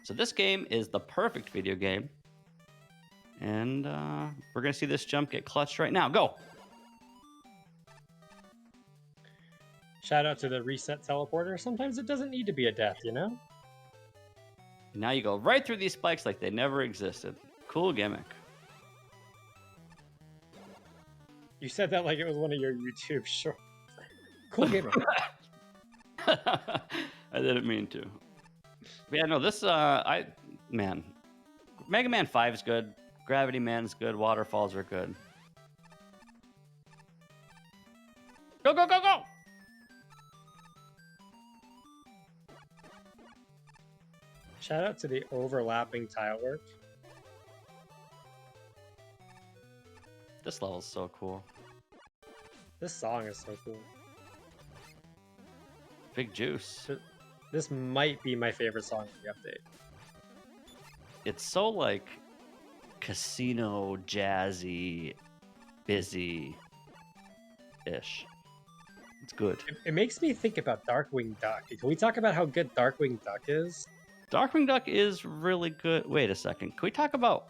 So this game is the perfect video game. And we're going to see this jump get clutched right now. Go! Shout out to the reset teleporter. Sometimes it doesn't need to be a death, you know? Now you go right through these spikes like they never existed. Cool gimmick. You said that like it was one of your YouTube shorts. Cool gimmick. I didn't mean to. But yeah, no, this, man. Mega Man 5 is good. Gravity Man's good. Waterfalls are good. Go, go, go, go! Shout out to the overlapping tile work. This level's so cool. This song is so cool. Big juice. This might be my favorite song in the update. It's so like casino jazzy, busy-ish. It's good. It makes me think about Darkwing Duck. Can we talk about how good Darkwing Duck is? Darkwing Duck is really good. Wait a second. Can we talk about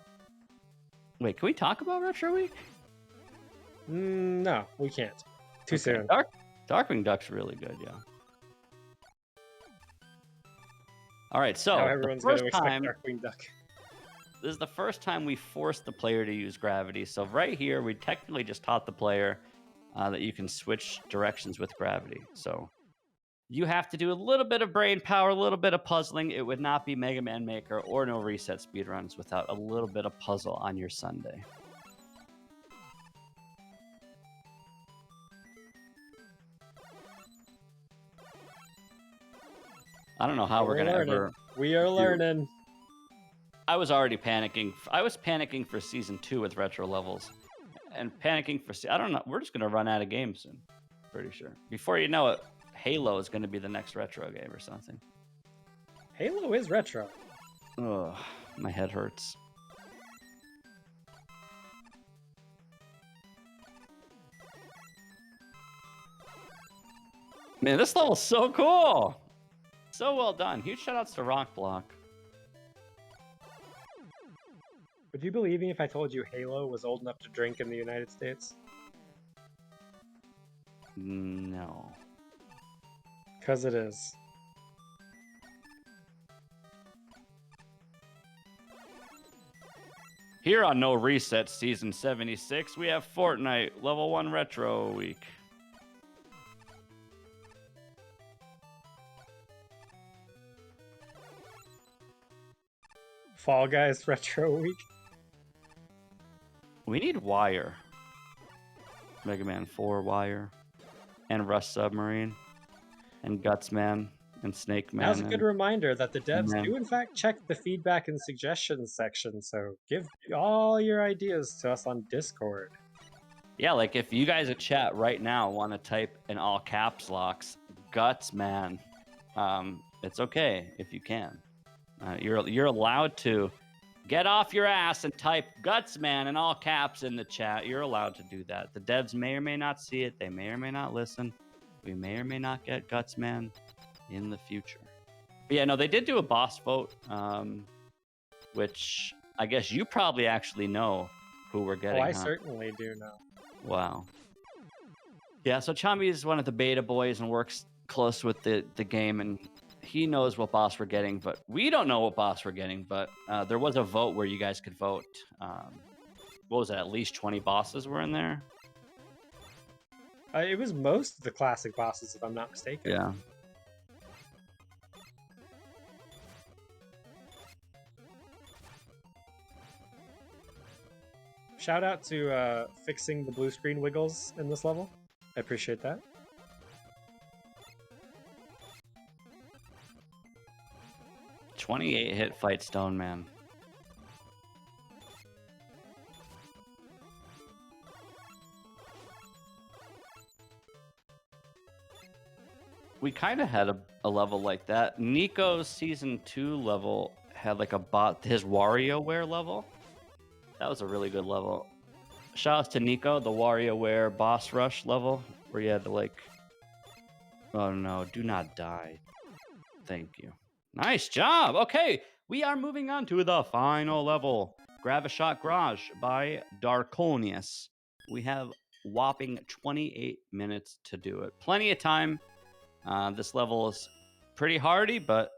Retro Week? No, we can't. Too soon. Darkwing Duck's really good, yeah. All right, so Now the everyone's going first to expect time, Darkwing Duck. this is the first time we forced the player to use gravity. So right here, we technically just taught the player that you can switch directions with gravity. So you have to do a little bit of brain power, a little bit of puzzling. It would not be Mega Man Maker or No Reset Speedruns without a little bit of puzzle on your Sunday. I don't know how we're gonna ever. We are learning. I was already panicking. I was panicking for season 2 with retro levels, and panicking for. I don't know. We're just gonna run out of games soon. Pretty sure. Before you know it, Halo is gonna be the next retro game or something. Halo is retro. Oh, my head hurts. Man, this level's so cool. So well done. Huge shout outs to Rock Block. Would you believe me if I told you Halo was old enough to drink in the United States? No. Because it is. Here on No Reset Season 76, we have Fortnite Level 1 Retro Week. Fall Guys Retro Week. We need Wire. Mega Man 4 Wire. And Rust Submarine. And Guts Man. And Snake Man. Now's a good reminder that the devs Man. do in fact check the feedback and suggestions section, so give all your ideas to us on Discord. Yeah, like if you guys in chat right now want to type in all caps locks, Guts Man, it's okay if you can. You're allowed to get off your ass and type Guts Man in all caps in the chat. You're allowed to do that. The devs may or may not see it. They may or may not listen. We may or may not get Guts Man in the future. But yeah, no, they did do a boss vote, which I guess you probably actually know who we're getting. Oh, I certainly do know. Wow. Yeah, so Chombey is one of the beta boys and works close with the game, and he knows what boss we're getting, but we don't know what boss we're getting. But there was a vote where you guys could vote. What was it? At least 20 bosses were in there? It was most of the classic bosses, if I'm not mistaken. Yeah. Shout out to fixing the blue screen wiggles in this level. I appreciate that. .28 hit fight Stone Man. We kind of had a level like that. Nico's season 2 level had like a bot, his WarioWare level. That was a really good level. Shout out to Nico, the WarioWare boss rush level, where you had to like, oh no, do not die. Thank you. Nice job. Okay, we are moving on to the final level. Gravishot Garage by Darkonius. We have whopping 28 minutes to do it. Plenty of time. This level is pretty hardy, but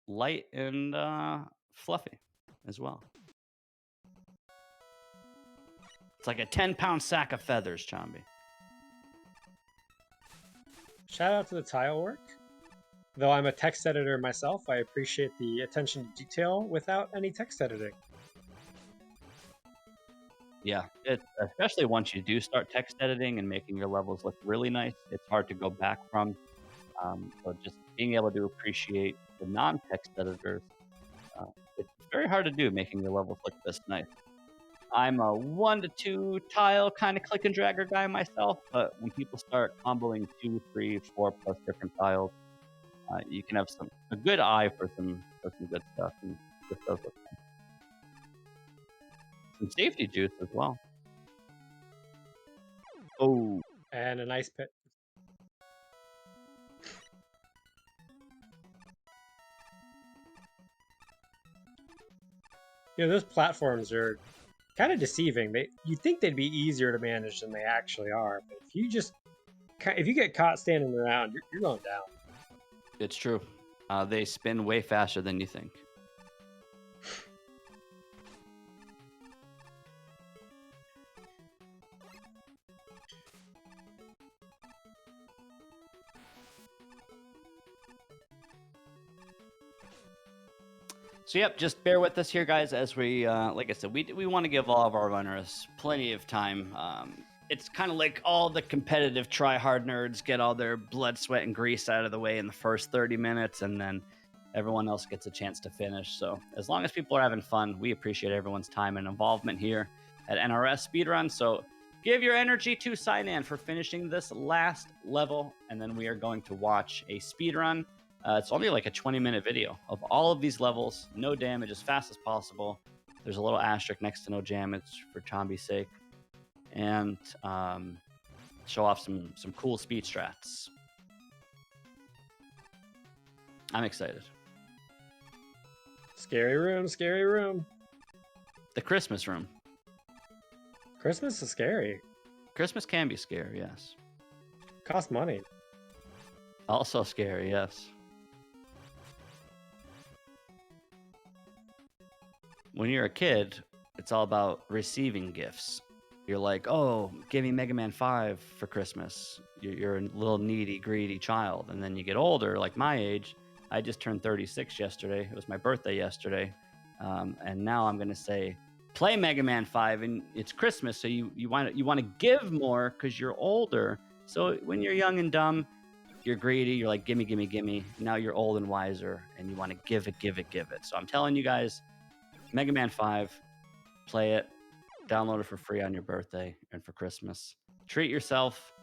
light and fluffy as well. It's like a 10-pound sack of feathers, Chombey. Shout out to the tile work. Though I'm a text editor myself, I appreciate the attention to detail without any text editing. Yeah, especially once you do start text editing and making your levels look really nice, it's hard to go back from. So just being able to appreciate the non-text editors, it's very hard to do, making your levels look this nice. I'm a 1 to 2 tile kind of click and dragger guy myself, but when people start comboing 2, 3, 4 plus different tiles, you can have a good eye for some good stuff, and this does look nice. Some safety juice as well. Oh, And a nice pit. You know, those platforms are kind of deceiving. You'd think they'd be easier to manage than they actually are. But if you get caught standing around, you're going down. it's true. They spin way faster than you think. So yep, just bear with us here, guys, as we, like I said, we want to give all of our runners plenty of time. It's kind of like all the competitive try-hard nerds get all their blood, sweat, and grease out of the way in the first 30 minutes, and then everyone else gets a chance to finish. So as long as people are having fun, we appreciate everyone's time and involvement here at NRS Speedrun. So give your energy to Cyan for finishing this last level, and then we are going to watch a speedrun. It's only like a 20-minute video of all of these levels, no damage, as fast as possible. There's a little asterisk next to no damage for Chombey's sake, and show off some cool speed strats. I'm excited. Scary room, scary room. The Christmas room. Christmas is scary. Christmas can be scary, yes. Costs money. Also scary, yes. When you're a kid, it's all about receiving gifts. You're like, oh, give me Mega Man 5 for Christmas. You're a little needy, greedy child. And then you get older, like my age. I just turned 36 yesterday. It was my birthday yesterday. And now I'm going to say, play Mega Man 5, and it's Christmas, so you want to give more because you're older. So when you're young and dumb, you're greedy. You're like, gimme, gimme, gimme. Now you're old and wiser, and you want to give it, give it, give it. So I'm telling you guys, Mega Man 5, play it, download it for free on your birthday and for Christmas. Treat yourself,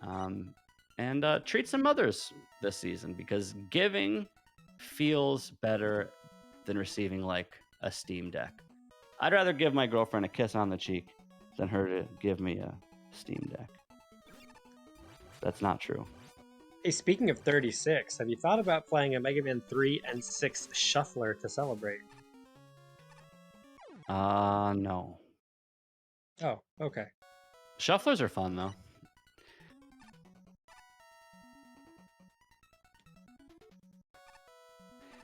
and treat some others this season, because giving feels better than receiving like a Steam Deck. I'd rather give my girlfriend a kiss on the cheek than her to give me a Steam Deck. That's not true. Hey, speaking of 36, have you thought about playing a Mega Man 3 and 6 shuffler to celebrate? No. Oh, okay. Shufflers are fun, though.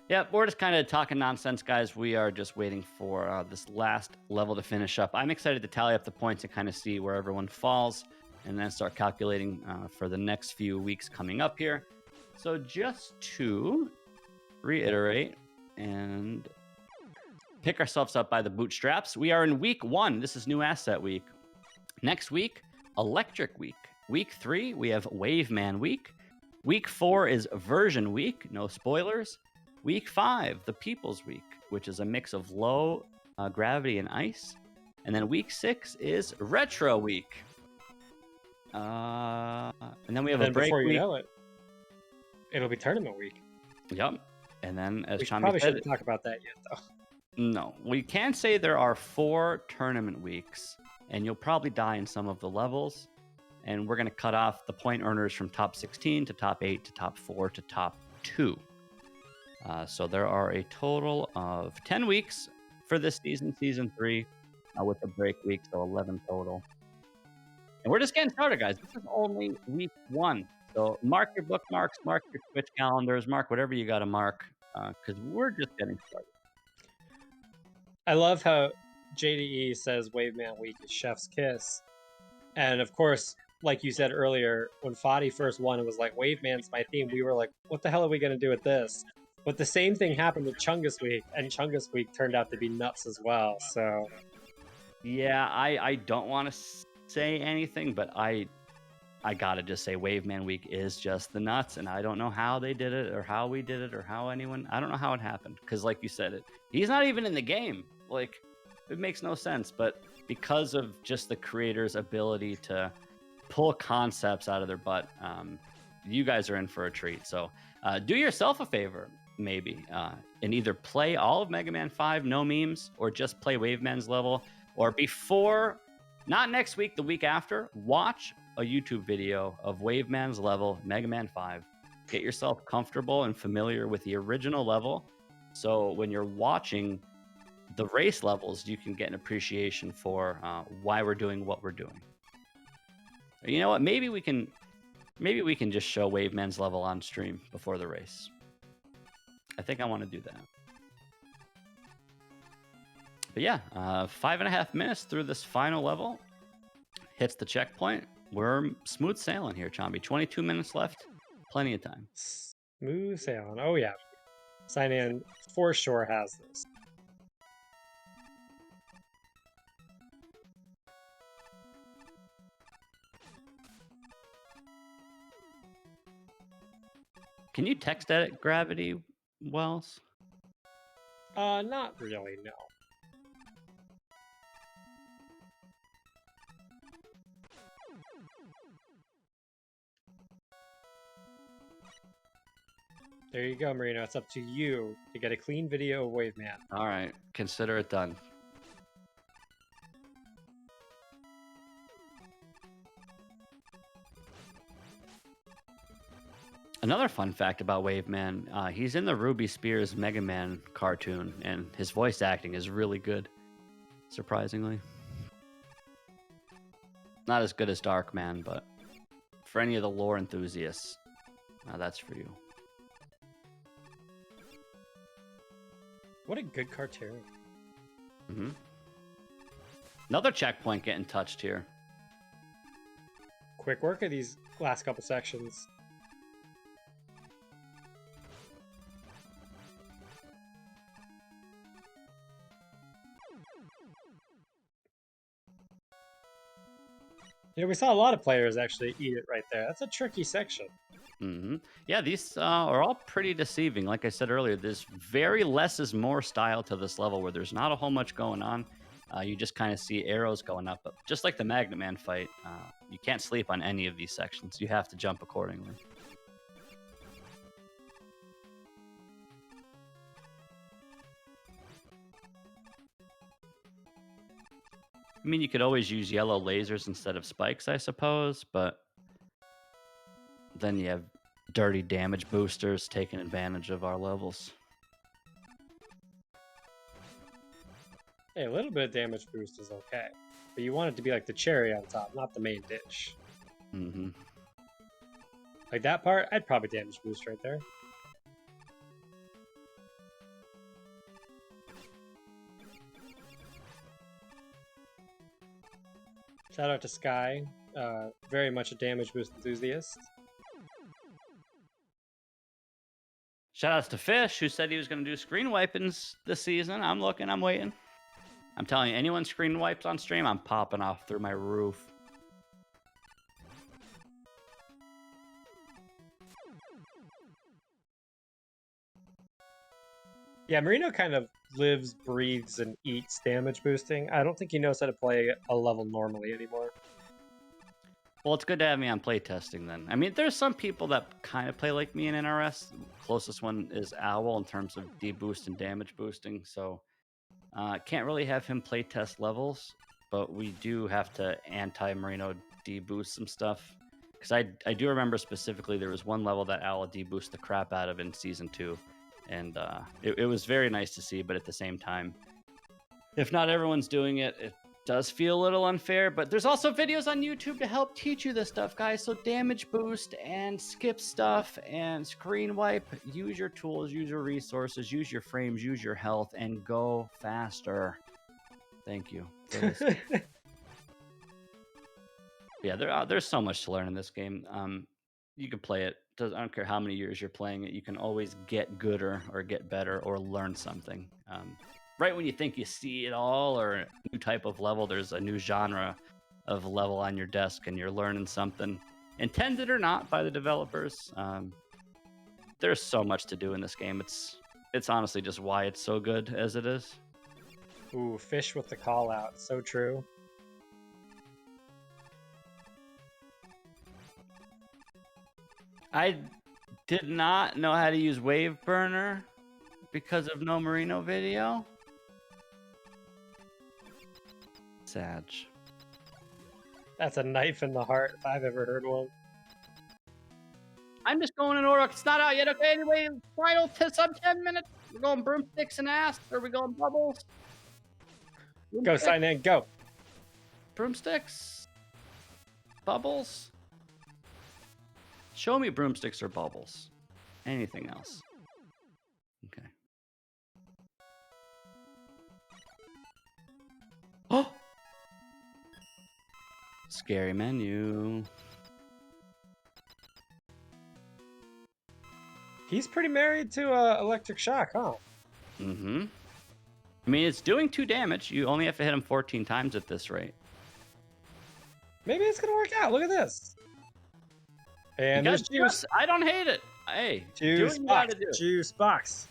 Yeah, we're just kind of talking nonsense, guys. We are just waiting for this last level to finish up. I'm excited to tally up the points and kind of see where everyone falls, and then start calculating for the next few weeks coming up here. So just to reiterate and pick ourselves up by the bootstraps, we are in week 1. This is new asset week. Next week, electric week. Week 3, we have Waveman week. Week 4 is version week. No spoilers. Week 5, the People's Week, which is a mix of low gravity and ice. And then week 6 is Retro Week. And then we have a break before week. You know it, it'll be tournament week. Yep. And then, as we Chombey probably said, shouldn't talk about that yet, though. No, we can say there are 4 tournament weeks, and you'll probably die in some of the levels. And we're going to cut off the point earners from top 16 to top 8 to top 4 to top 2. So there are a total of 10 weeks for this season, season 3, with the break week, so 11 total. And we're just getting started, guys. This is only week 1. So mark your bookmarks, mark your Twitch calendars, mark whatever you got to mark, because we're just getting started. I love how JDE says Waveman Week is Chef's Kiss. And of course, like you said earlier, when Fadi first won, it was like, Waveman's my theme. We were like, what the hell are we going to do with this? But the same thing happened with Chungus Week, and Chungus Week turned out to be nuts as well. So, yeah, I don't want to say anything, but I gotta just say Waveman Week is just the nuts, and I don't know how they did it, or how we did it, or how anyone. I don't know how it happened, because like you said, he's not even in the game. Like, it makes no sense, but because of just the creator's ability to pull concepts out of their butt, you guys are in for a treat. So do yourself a favor, maybe, and either play all of Mega Man 5, no memes, or just play Waveman's level, or before, not next week, the week after, watch a YouTube video of Waveman's level, Mega Man 5. Get yourself comfortable and familiar with the original level, so when you're watching the race levels, you can get an appreciation for why we're doing what we're doing. You know what? Maybe we can just show Waveman's level on stream before the race. I think I want to do that. But yeah, 5.5 minutes through this final level. Hits the checkpoint. We're smooth sailing here, Chombey. 22 minutes left. Plenty of time. Smooth sailing. Oh, yeah. Sign-in for sure has this. Can you text edit gravity wells? Not really, no. There you go, Marino. It's up to you to get a clean video of Wave Man. All right, consider it done. Another fun fact about Waveman, he's in the Ruby Spears Megaman cartoon, and his voice acting is really good, surprisingly. Not as good as Darkman, but for any of the lore enthusiasts, that's for you. What a good cartoon. Mm-hmm. Another checkpoint getting touched here. Quick work of these last couple sections. You know, we saw a lot of players actually eat it right there. That's a tricky section. Mm-hmm. Yeah, these are all pretty deceiving. Like I said earlier, there's very less is more style to this level where there's not a whole much going on. You just kind of see arrows going up. But just like the Man fight, you can't sleep on any of these sections. You have to jump accordingly. I mean, you could always use yellow lasers instead of spikes, I suppose, but then you have dirty damage boosters taking advantage of our levels. Hey, a little bit of damage boost is okay, but you want it to be like the cherry on top, not the main dish. Mm-hmm. Like that part, I'd probably damage boost right there. Shout out to Sky, very much a damage boost enthusiast. Shout outs to Fish, who said he was going to do screen wipings this season. I'm looking, I'm waiting. I'm telling you, anyone screen wipes on stream, I'm popping off through my roof. Yeah, Marino kind of lives, breathes, and eats damage boosting. I don't think he knows how to play a level normally anymore. Well, it's good to have me on playtesting then. I mean, there's some people that kind of play like me in NRS. Closest one is Owl in terms of deboost and damage boosting. So can't really have him playtest levels, but we do have to anti-Marino deboost some stuff. Because I do remember specifically there was one level that Owl deboosted the crap out of in Season 2. And it was very nice to see, but at the same time, if not everyone's doing it, it does feel a little unfair. But there's also videos on YouTube to help teach you this stuff, guys. So damage boost and skip stuff and screen wipe. Use your tools, use your resources, use your frames, use your health, and go faster. Thank you. Yeah, there's so much to learn in this game. You can play it. I don't care how many years you're playing it. You can always get gooder or get better or learn something. Right when you think you see it all or a new type of level, there's a new genre of level on your desk and you're learning something, intended or not by the developers. There's so much to do in this game. It's honestly just why it's so good as it is. Ooh, Fish with the call out. So true. I did not know how to use Wave Burner because of NoMarino video. Sad. That's a knife in the heart if I've ever heard one. I'm just going in order. It's not out yet. Okay, anyway, final sub 10 minutes. We're going broomsticks and ass. Or are we going bubbles? Go, sign in, go. Broomsticks? Bubbles? Show me broomsticks or bubbles. Anything else. Scary menu. He's pretty married to Electric Shock, huh? Mm-hmm. I mean, it's doing 2 damage. You only have to hit him 14 times at this rate. Maybe it's gonna work out. Look at this. And there's juice. I don't hate it. Hey, Juice box. Juice box.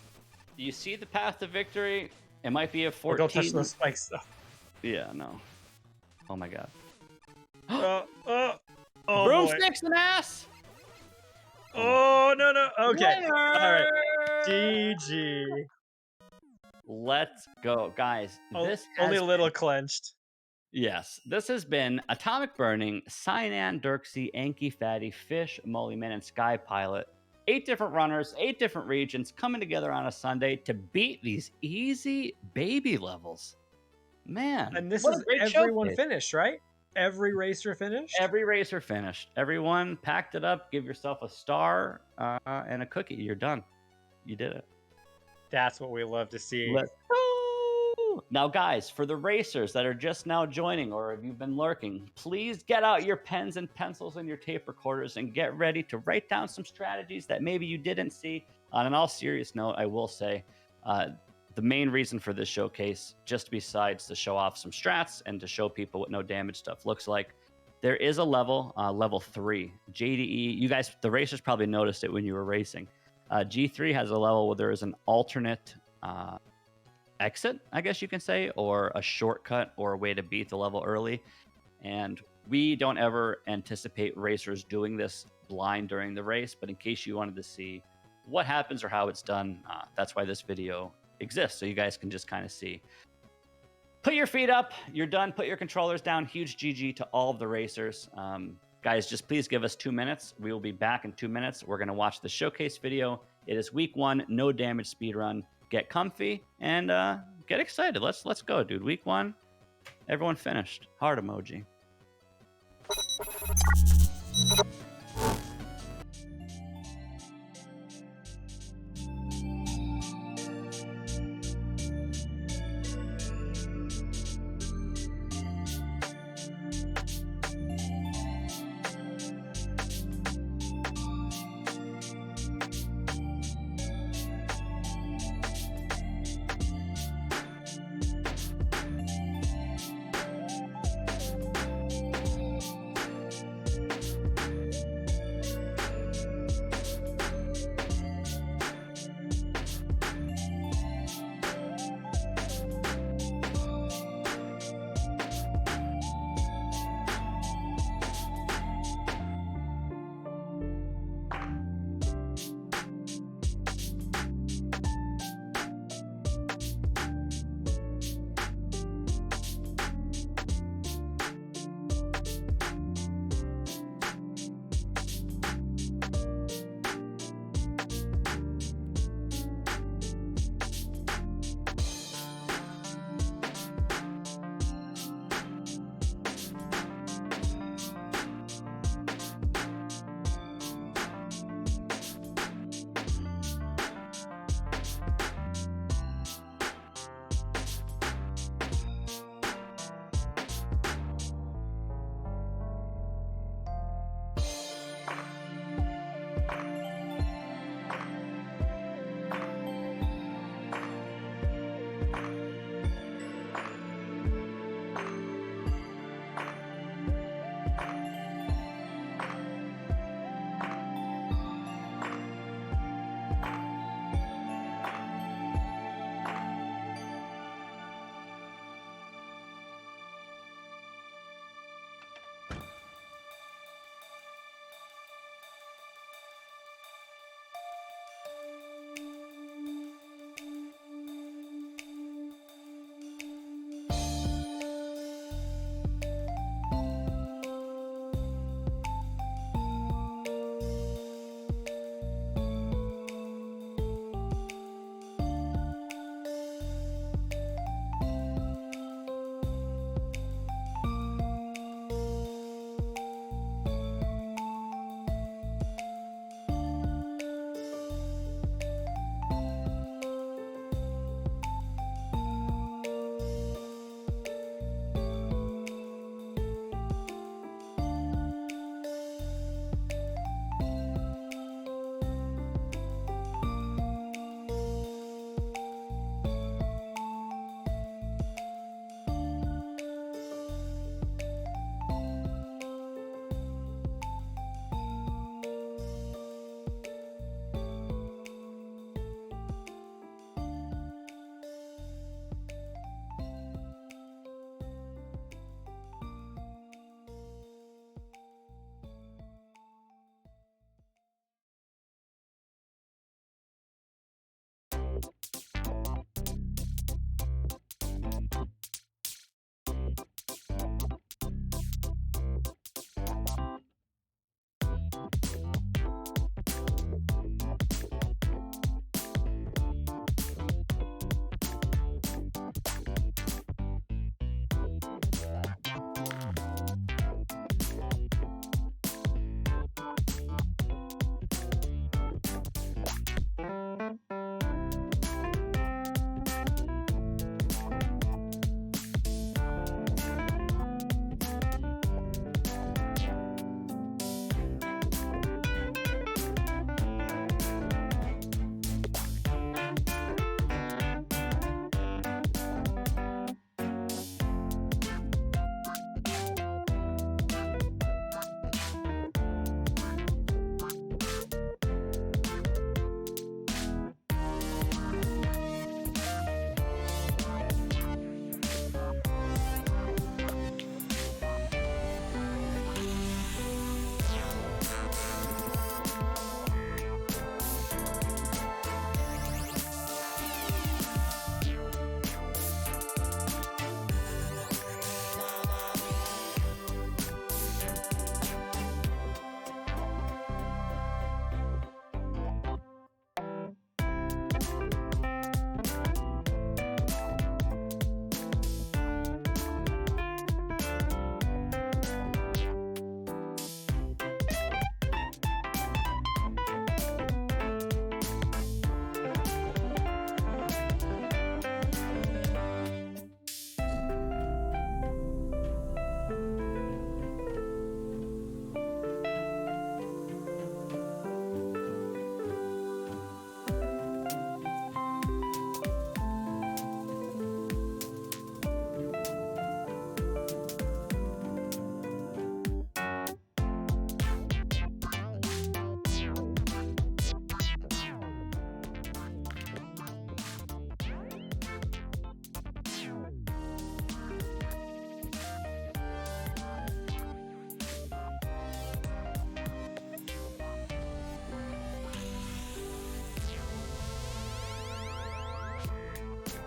Do you see the path to victory? It might be a 14. Don't touch those spikes, though. Yeah, no. Oh my god. Oh, Broomsticks and ass. Oh no. Okay. Winner! All right. GG. Let's go, guys. This only a little clenched. Yes, this has been Atomic Burning, Cyanan, Dirksey, Anki, Fatty, Fish, Mullyman, and Sky Pilot. 8 different runners, 8 different regions coming together on a Sunday to beat these easy baby levels. Man. And this is everyone finished, right? Every racer finished? Every racer finished. Everyone packed it up, give yourself a star and a cookie. You're done. You did it. That's what we love to see. Let's go. Now, guys, for the racers that are just now joining or if you've been lurking, please get out your pens and pencils and your tape recorders and get ready to write down some strategies that maybe you didn't see. On an all serious note, I will say the main reason for this showcase, just besides to show off some strats and to show people what no damage stuff looks like, there is a level, level 3, JDE. You guys, the racers probably noticed it when you were racing. G3 has a level where there is an alternate exit, I guess you can say, or a shortcut or a way to beat the level early. And we don't ever anticipate racers doing this blind during the race, but in case you wanted to see what happens or how it's done, that's why this video exists, so you guys can just kind of see. Put your feet up. You're done. Put your controllers down. Huge GG to all of the racers. Guys, just please give us 2 minutes. We will be back in 2 minutes. We're going to watch the showcase video. It is week 1, no damage speedrun. Get comfy and get excited. Let's go, dude. Week 1, everyone finished. Heart emoji.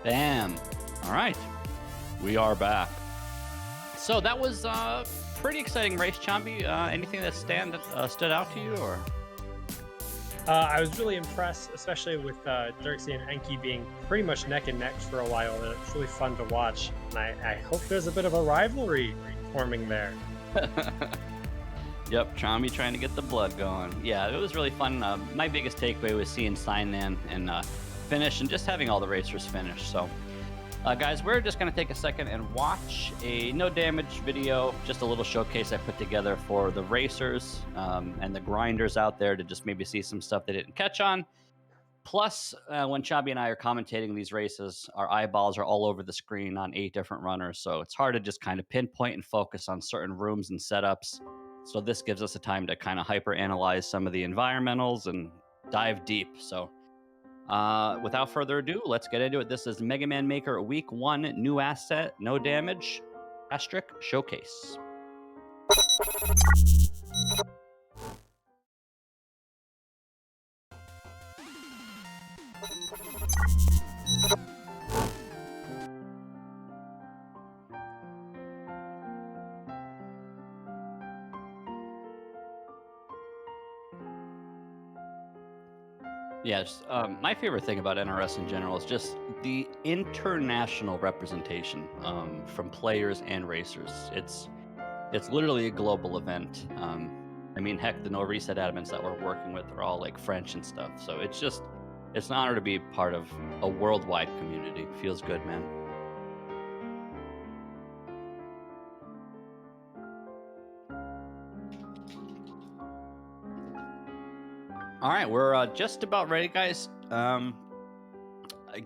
Bam. All right. We are back. So that was a pretty exciting race, Chombey. Anything that stood out to you, or? I was really impressed, especially with Dirksey and Enki being pretty much neck and neck for a while. It's really fun to watch, and I hope there's a bit of a rivalry forming there. Yep, Chombey trying to get the blood going. Yeah, it was really fun. My biggest takeaway was seeing Signan and finish, and just having all the racers finish. So, guys, we're just going to take a second and watch a no damage video, just a little showcase I put together for the racers and the grinders out there to just maybe see some stuff they didn't catch on. Plus, when Chombey and I are commentating these races, our eyeballs are all over the screen on 8 different runners, so it's hard to just kind of pinpoint and focus on certain rooms and setups. So this gives us a time to kind of hyper analyze some of the environmentals and dive deep. So without further ado, let's get into it. This is Mega Man Maker Week 1, new asset, no damage, asterisk showcase. Yes, my favorite thing about NRS in general is just the international representation from players and racers. It's literally a global event. I mean, heck, the No Reset admins that we're working with are all like French and stuff. So it's an honor to be part of a worldwide community. Feels good, man. All right, we're just about ready, guys. I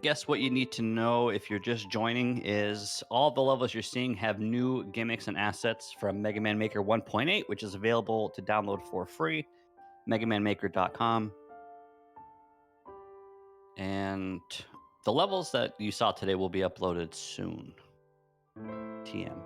guess what you need to know if you're just joining is all the levels you're seeing have new gimmicks and assets from Mega Man Maker 1.8, which is available to download for free, megamanmaker.com. And the levels that you saw today will be uploaded soon. TM.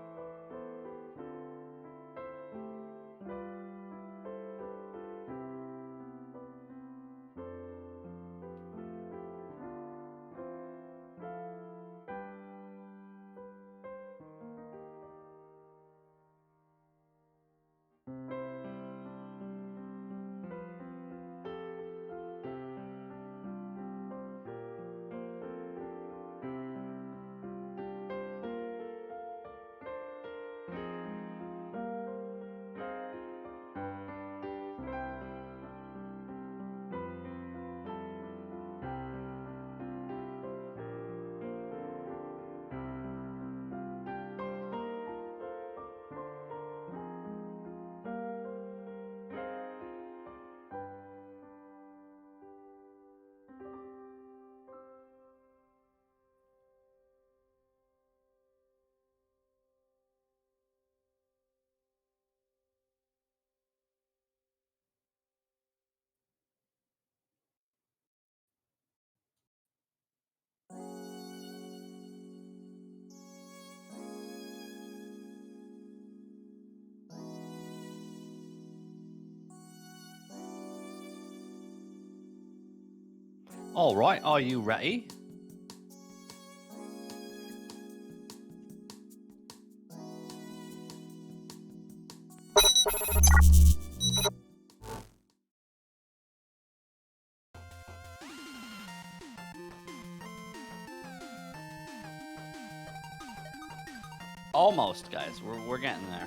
All right, are you ready? Almost, guys. We're getting there.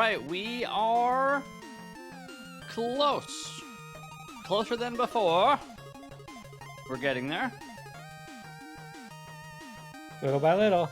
right, we are close. Closer than before. We're getting there. Little by little.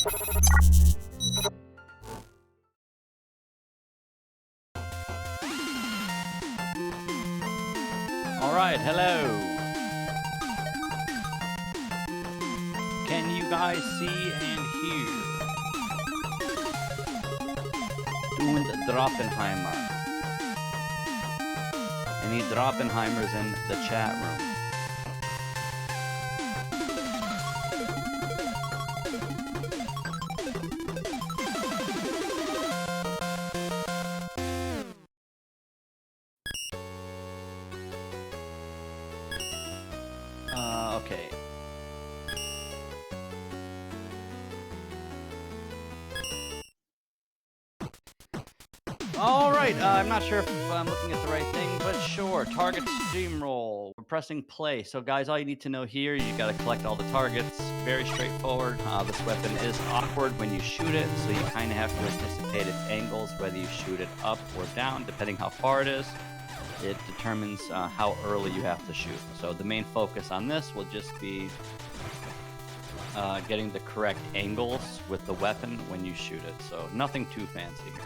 All right, hello. Can you guys see and hear? Und Droppenheimer. Any Droppenheimers in the chat room? Okay. All right, I'm not sure if I'm looking at the right thing, but sure. Target Steamroll. We're pressing play. So guys, all you need to know here, you got to collect all the targets. Very straightforward. This weapon is awkward when you shoot it, so you kind of have to anticipate its angles, whether you shoot it up or down, depending how far it is. It determines how early you have to shoot. So the main focus on this will just be getting the correct angles with the weapon when you shoot it. So nothing too fancy here.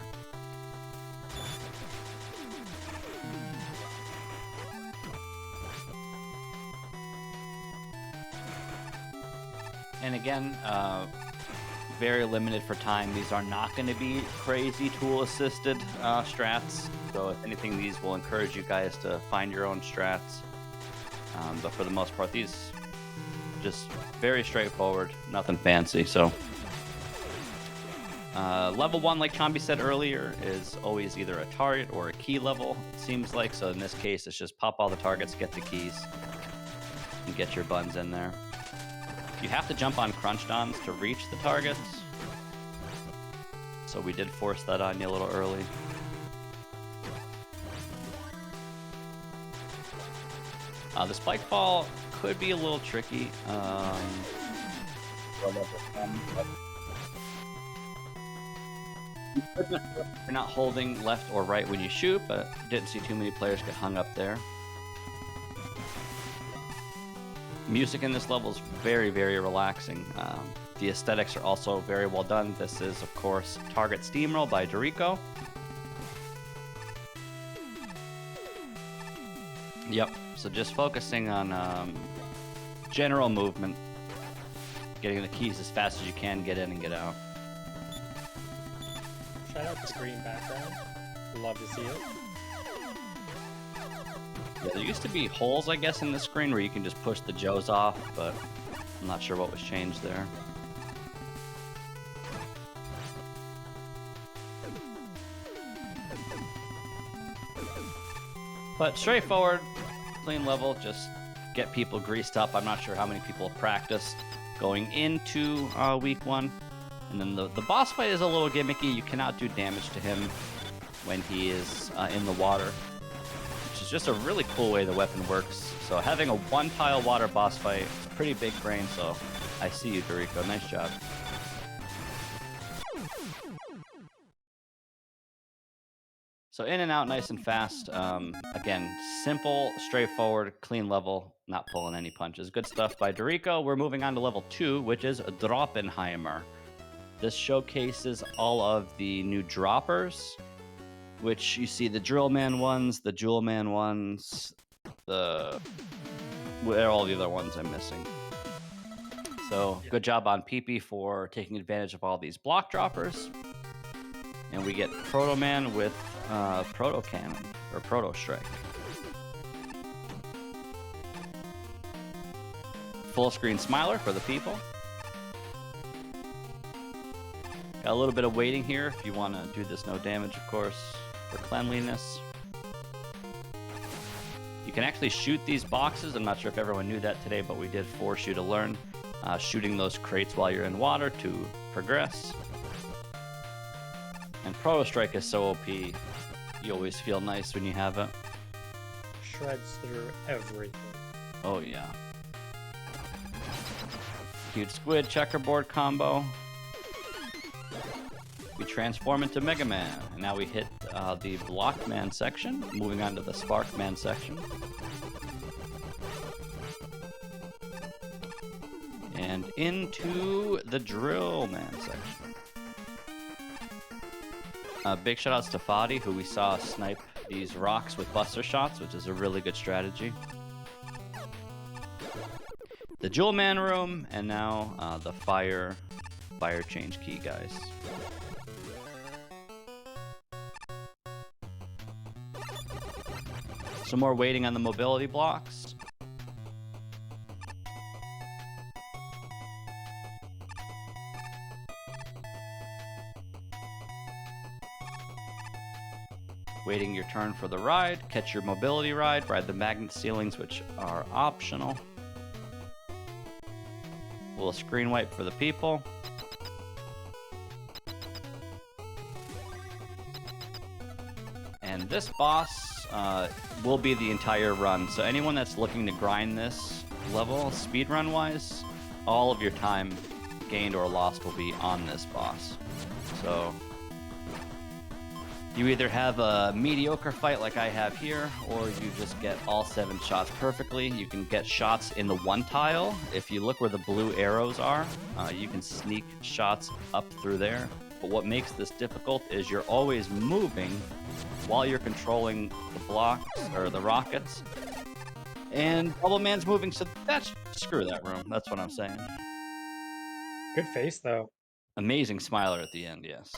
And again, very limited for time. These are not going to be crazy tool-assisted strats. So if anything, these will encourage you guys to find your own strats. But for the most part, these just very straightforward, nothing fancy. So level 1, like Chombey said earlier, is always either a target or a key level, it seems like. So in this case, it's just pop all the targets, get the keys, and get your buns in there. You have to jump on crunch downs to reach the targets. So we did force that on you a little early. The spike fall could be a little tricky. You're not holding left or right when you shoot, but didn't see too many players get hung up there. Music in this level is very, very relaxing. The aesthetics are also very well done. This is, of course, Target Steamroll by Dorico. Yep, so just focusing on general movement, getting the keys as fast as you can, get in and get out. Shout out the screen background. Love to see it. Yeah, there used to be holes, I guess, in the screen where you can just push the Joes off, but I'm not sure what was changed there. But straightforward, clean level, just get people greased up. I'm not sure how many people have practiced going into week 1. And then the boss fight is a little gimmicky. You cannot do damage to him when he is in the water. It's just a really cool way the weapon works. So having a 1-tile water boss fight is a pretty big brain, so I see you, Dorico. Nice job. So in and out nice and fast. Again, simple, straightforward, clean level, not pulling any punches. Good stuff by Dorico. We're moving on to level 2, which is Droppenheimer. This showcases all of the new droppers, which you see the Drill Man ones, the Jewel Man ones, where are all the other ones I'm missing. So good job on PP for taking advantage of all these block droppers. And we get Proto Man with Proto Cannon, or Proto Strike. Full screen smiler for the people. Got a little bit of waiting here if you want to do this no damage, of course, for cleanliness. You can actually shoot these boxes. I'm not sure if everyone knew that today, but we did force you to learn shooting those crates while you're in water to progress. And Proto Strike is so OP. You always feel nice when you have it. Shreds through everything. Oh yeah. Huge squid checkerboard combo. We transform into Megaman, and now we hit the Blockman section, moving on to the Sparkman section. And and into the drill man section. Big shout outs to Fadi, who we saw snipe these rocks with buster shots, which is a really good strategy. The Jewel Man room, and now the fire change key, guys. Some more waiting on the mobility blocks. Waiting your turn for the ride, catch your mobility ride, ride the magnet ceilings, which are optional. A little screen wipe for the people. And this boss will be the entire run. So anyone that's looking to grind this level, speedrun wise, all of your time gained or lost will be on this boss. So you either have a mediocre fight like I have here, or you just get all 7 shots perfectly. You can get shots in the 1 tile. If you look where the blue arrows are, you can sneak shots up through there. But what makes this difficult is you're always moving while you're controlling the blocks, or the rockets. And Double Man's moving, so that's, screw that room. That's what I'm saying. Good face, though. Amazing smiler at the end, yes.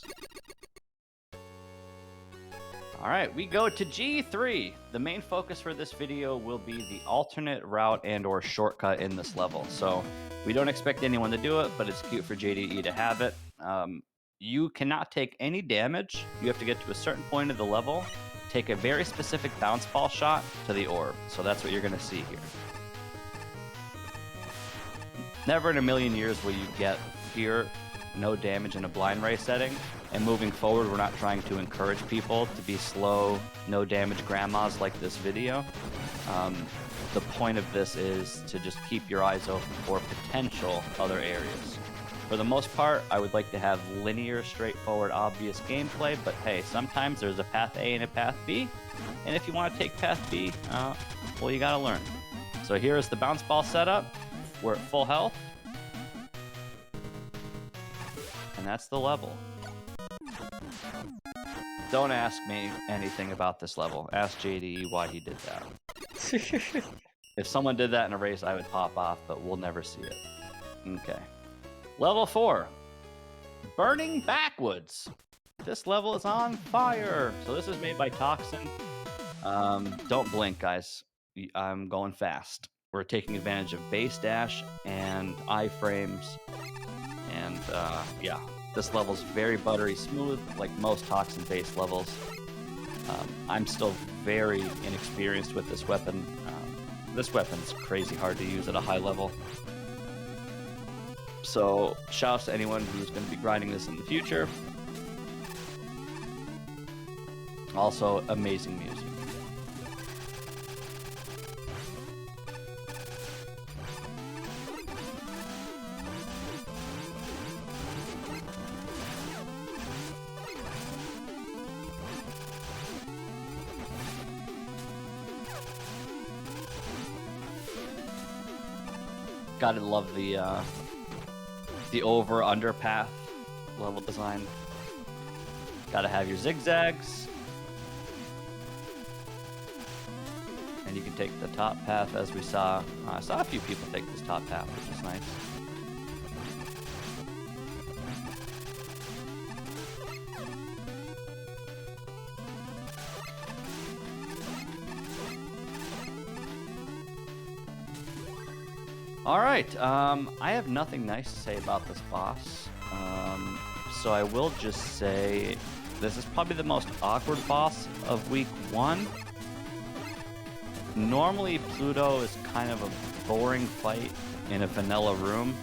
All right, we go to G3. The main focus for this video will be the alternate route and or shortcut in this level. So we don't expect anyone to do it, but it's cute for JDE to have it. You cannot take any damage. You have to get to a certain point of the level, take a very specific bounce ball shot to the orb. So that's what you're gonna see here. Never in a million years will you get here no damage in a blind ray setting. And moving forward, we're not trying to encourage people to be slow, no damage grandmas like this video. The point of this is to just keep your eyes open for potential other areas. For the most part, I would like to have linear, straightforward, obvious gameplay, but hey, sometimes there's a path A and a path B, and if you want to take path B, well, you gotta learn. So here is the bounce ball setup. We're at full health. And that's the level. Don't ask me anything about this level. Ask JDE why he did that. If someone did that in a race, I would pop off, but we'll never see it. Okay. Level 4. Burning Backwoods. This level is on fire. So this is made by Toxin. Don't blink, guys. I'm going fast. We're taking advantage of base dash and iframes. And yeah. This level's very buttery smooth, like most Toxin-based levels. I'm still very inexperienced with this weapon. This weapon's crazy hard to use at a high level. So, shouts to anyone who's going to be grinding this in the future. Also, amazing music. Gotta love the over-under path level design. Gotta have your zigzags. And you can take the top path as we saw. I saw a few people take this top path, which is nice. All right, I have nothing nice to say about this boss, so I will just say this is probably the most awkward boss of week 1. Normally, Pluto is kind of a boring fight in a vanilla room,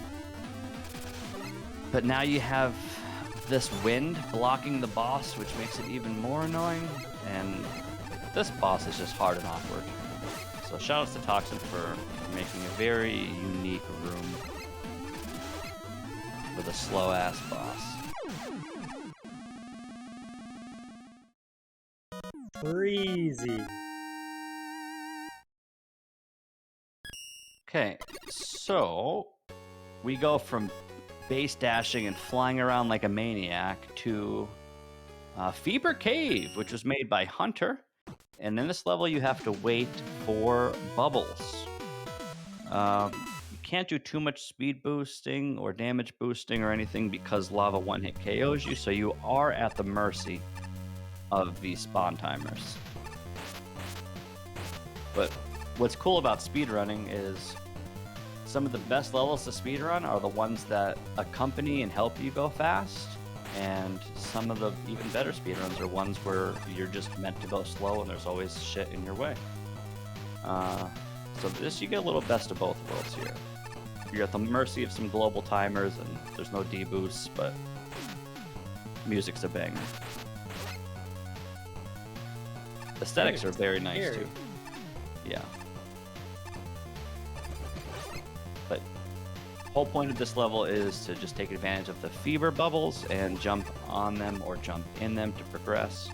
but now you have this wind blocking the boss, which makes it even more annoying, and this boss is just hard and awkward. So shout outs to Toxin for making a very unique room with a slow ass boss. Crazy. Okay, so we go from base dashing and flying around like a maniac to Fever Cave, which was made by Hunter. And in this level, you have to wait for bubbles. You can't do too much speed boosting or damage boosting or anything because lava one-hit KOs you, so you are at the mercy of these spawn timers. But what's cool about speedrunning is some of the best levels to speedrun are the ones that accompany and help you go fast, and some of the even better speedruns are ones where you're just meant to go slow and there's always shit in your way. So this, you get a little best of both worlds here. You're at the mercy of some global timers and there's no deboosts, but music's a banger. Aesthetics are very nice too. Yeah. But whole point of this level is to just take advantage of the fever bubbles and jump on them or jump in them to progress.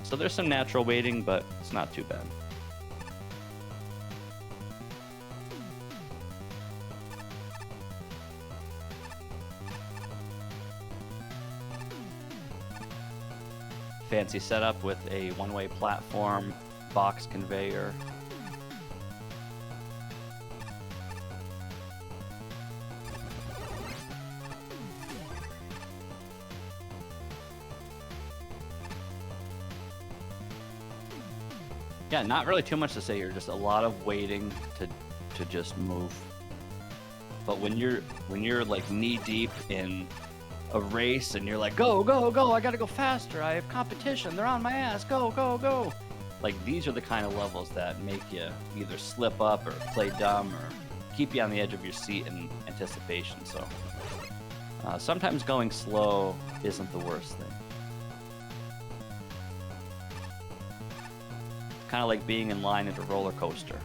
So there's some natural waiting, but it's not too bad. Fancy setup with a one-way platform, box conveyor. Yeah, not really too much to say here, just a lot of waiting to just move. But when you're like knee deep in a race and you're like, go, go, go, I gotta go faster, I have competition, they're on my ass, go, go, go. Like, these are the kind of levels that make you either slip up or play dumb or keep you on the edge of your seat in anticipation. So sometimes going slow isn't the worst thing. Kind of like being in line at a roller coaster.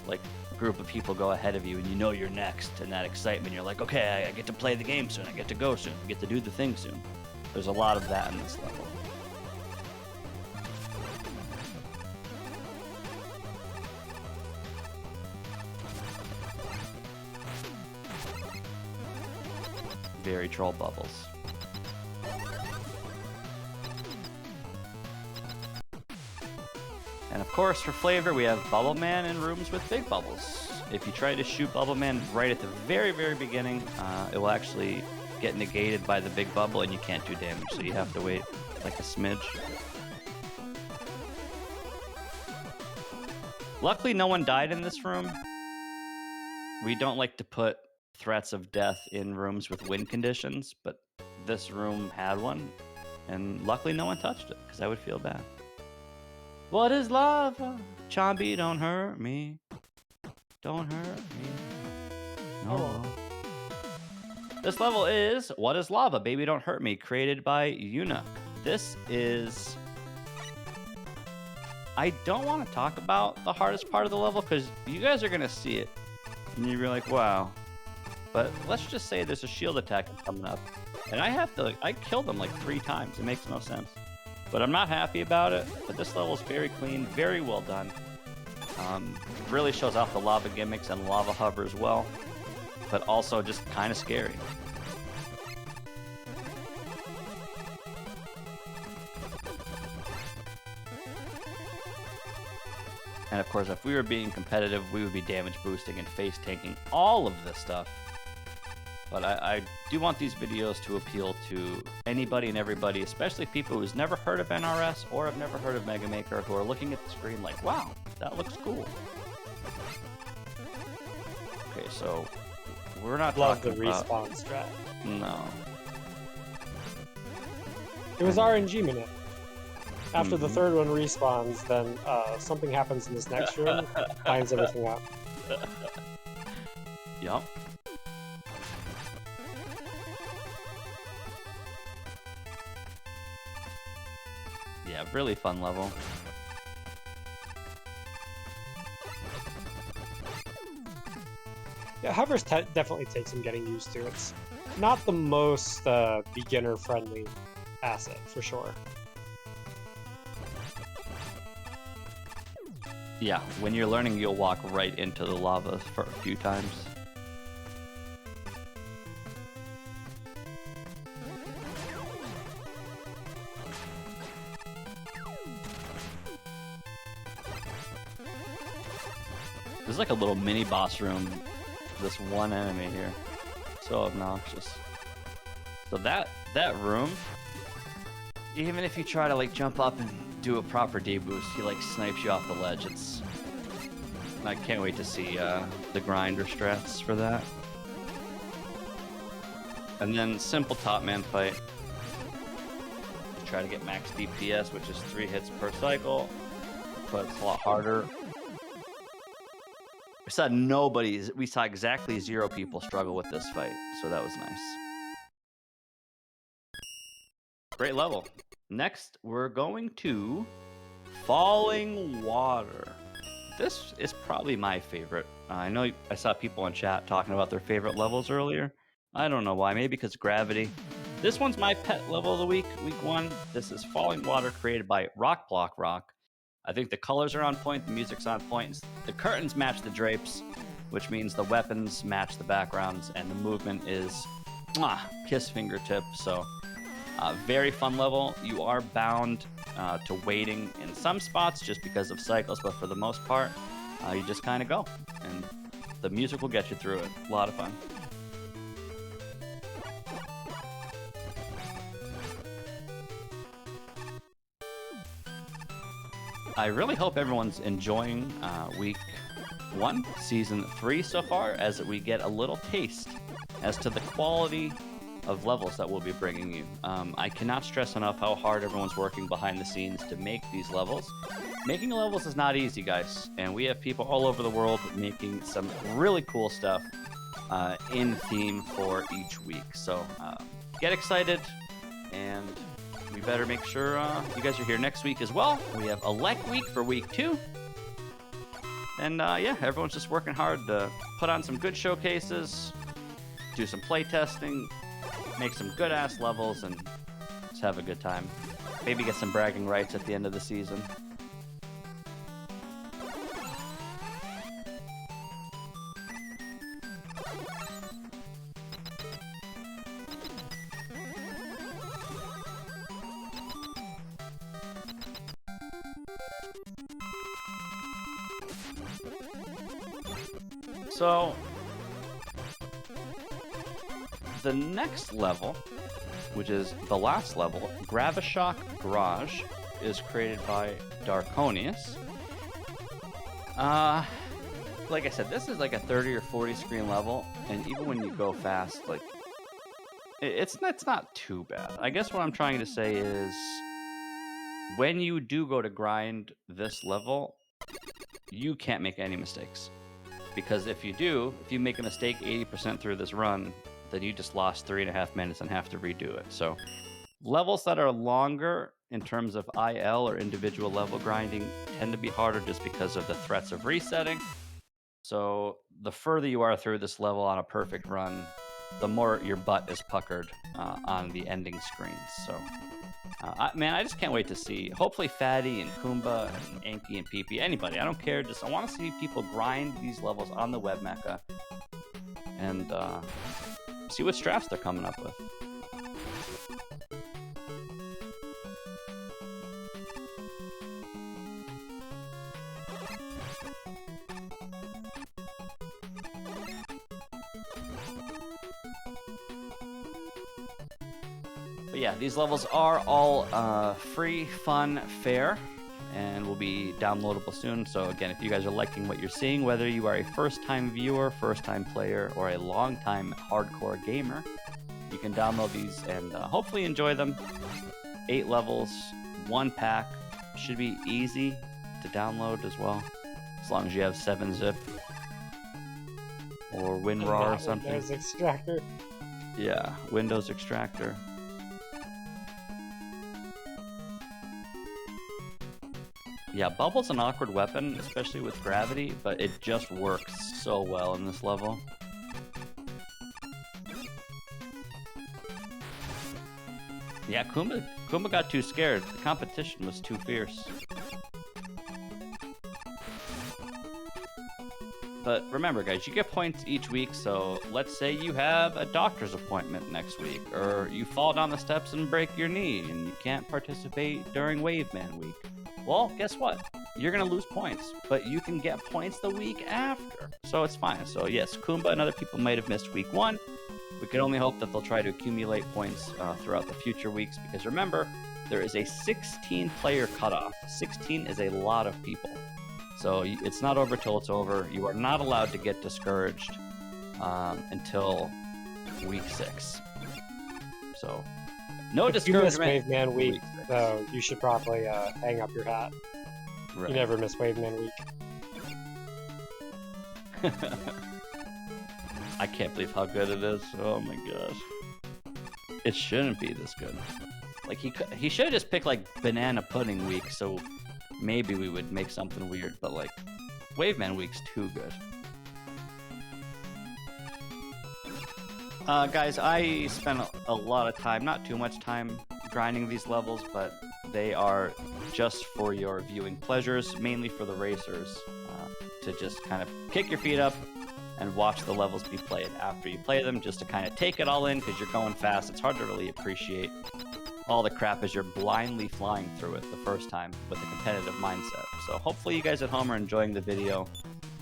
Like, a group of people go ahead of you and you know you're next, and that excitement, you're like, okay, I get to play the game soon, I get to go soon, I get to do the thing soon. There's a lot of that in this level. Very troll bubbles. And of course, for flavor, we have Bubble Man in rooms with big bubbles. If you try to shoot Bubble Man right at the very, very beginning, it will actually get negated by the big bubble and you can't do damage, so you have to wait like a smidge. Luckily, no one died in this room. We don't like to put threats of death in rooms with win conditions, but this room had one, and luckily no one touched it, because I would feel bad. What is lava? Chombey, don't hurt me. Don't hurt me. No. This level is What is Lava? Baby, Don't Hurt Me, created by Yuna. This is... I don't want to talk about the hardest part of the level, because you guys are going to see it, and you'll be like, wow. But let's just say there's a shield attack coming up, and I killed them like 3 times. It makes no sense. But I'm not happy about it. But this level is very clean, very well done. Really shows off the lava gimmicks and lava hover as well, but also just kind of scary. And of course, if we were being competitive, we would be damage boosting and face tanking all of this stuff. But I do want these videos to appeal to anybody and everybody, especially people who's never heard of NRS or have never heard of Mega Maker, who are looking at the screen like, wow, that looks cool. Okay, so we're not talking about... Love the respawn strat. No. It was RNG minute. After the third one respawns, then something happens in this next room, finds everything out. Yup. Yeah, really fun level. Yeah, hovers definitely takes some getting used to. It's not the most beginner-friendly asset, for sure. Yeah, when you're learning, you'll walk right into the lava for a few times. There's like a little mini boss room. This one enemy here, so obnoxious. So that room, even if you try to like jump up and do a proper D-boost, he like snipes you off the ledge. I can't wait to see the grinder strats for that. And then simple top man fight. Try to get max DPS, which is 3 hits per cycle, but it's a lot harder. We saw exactly 0 people struggle with this fight, so that was nice. Great level. Next, we're going to Falling Water. This is probably my favorite. I know I saw people in chat talking about their favorite levels earlier. I don't know why, maybe because gravity. This one's my pet level of the week 1. This is Falling Water, created by Rock Block Rock. I think the colors are on point, the music's on point, the curtains match the drapes, which means the weapons match the backgrounds, and the movement is kiss fingertip. So very fun level. You are bound to waiting in some spots just because of cycles, but for the most part, you just kind of go, and the music will get you through it. A lot of fun. I really hope everyone's enjoying week 1, season 3 so far, as we get a little taste as to the quality of levels that we'll be bringing you. I cannot stress enough how hard everyone's working behind the scenes to make these levels. Making levels is not easy, guys, and we have people all over the world making some really cool stuff in theme for each week. So get excited, and we better make sure you guys are here next week as well. We have Elect Week for week 2. And yeah, everyone's just working hard to put on some good showcases, do some play testing, make some good-ass levels, and just have a good time. Maybe get some bragging rights at the end of the season. So, the next level, which is the last level, Gravishock Garage, is created by Darkonius. Like I said, this is like a 30 or 40 screen level, and even when you go fast, like, it's not too bad. I guess what I'm trying to say is, when you do go to grind this level, you can't make any mistakes. Because if you make a mistake 80% through this run, then you just lost 3.5 minutes and have to redo it. So levels that are longer in terms of IL or individual level grinding tend to be harder just because of the threats of resetting. So the further you are through this level on a perfect run, the more your butt is puckered on the ending screens. So man, I just can't wait to see. Hopefully Fatty and Kumba and Anki and PP, anybody, I don't care. I want to see people grind these levels on the web mecha and see what strats they're coming up with. But yeah, these levels are all free, fun, fair, and will be downloadable soon. So again, if you guys are liking what you're seeing, whether you are a first-time viewer, first-time player, or a long-time hardcore gamer, you can download these and hopefully enjoy them. 8 levels, 1 pack. Should be easy to download as well, as long as you have 7-zip or WinRAR or something. Windows Extractor. Yeah, Windows Extractor. Yeah, Bubble's an awkward weapon, especially with gravity, but it just works so well in this level. Yeah, Kumba got too scared. The competition was too fierce. But remember, guys, you get points each week, so let's say you have a doctor's appointment next week, or you fall down the steps and break your knee, and you can't participate during Waveman Week. Well, guess what? you're going to lose points, but you can get points the week after. So it's fine. So yes, Kumba and other people might have missed week 1. We can only hope that they'll try to accumulate points throughout the future weeks, because remember, there is a 16-player cutoff. 16 is a lot of people. So it's not over till it's over. You are not allowed to get discouraged until week 6. So no discouragement. If you miss Waveman week, though, you should probably hang up your hat. Right. You never miss Waveman week. I can't believe how good it is. Oh my gosh. It shouldn't be this good. Like he should have just picked like banana pudding week, so maybe we would make something weird, but like Waveman week's too good. Guys, I spent a lot of time, not too much time, grinding these levels, but they are just for your viewing pleasures, mainly for the racers, to just kind of kick your feet up and watch the levels be played after you play them, just to kind of take it all in, because you're going fast. It's hard to really appreciate all the crap as you're blindly flying through it the first time with a competitive mindset. So hopefully you guys at home are enjoying the video.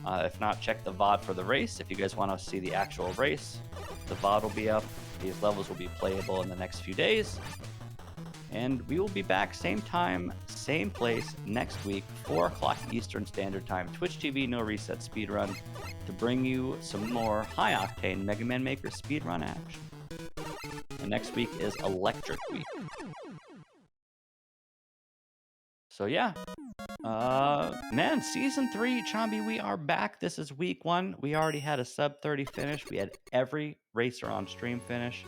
If not, check the VOD for the race. If you guys want to see the actual race, the VOD will be up. These levels will be playable in the next few days. And we will be back same time, same place next week, 4 o'clock Eastern Standard Time, Twitch TV NoResetSpeedrun, to bring you some more high-octane Mega Man Maker speedrun action. And next week is Electric Week. So yeah, man, Season 3, Chombey, we are back. This is week 1. We already had a sub-30 finish. We had every racer on stream finish.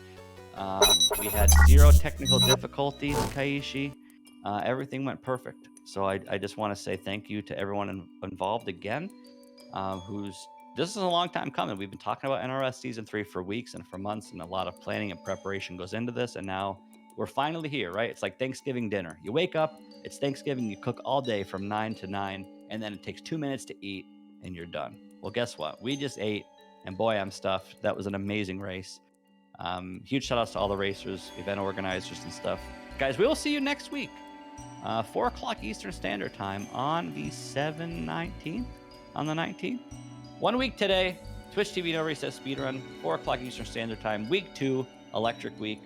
We had 0 technical difficulties, Kaishi. Everything went perfect. So I just want to say thank you to everyone involved again. This is a long time coming. We've been talking about NRS Season 3 for weeks and for months, and a lot of planning and preparation goes into this, and now we're finally here, right? It's like Thanksgiving dinner. You wake up, it's Thanksgiving, you cook all day from 9 to 9, and then it takes 2 minutes to eat, and you're done. Well, guess what? We just ate, and boy, I'm stuffed. That was an amazing race. Huge shout outs to all the racers, event organizers, and stuff. Guys, we will see you next week, 4 o'clock Eastern Standard Time on the 19th. On the 19th. 1 week today, Twitch TV NoResetSpeedrun, 4 o'clock Eastern Standard Time, week 2, Electric Week.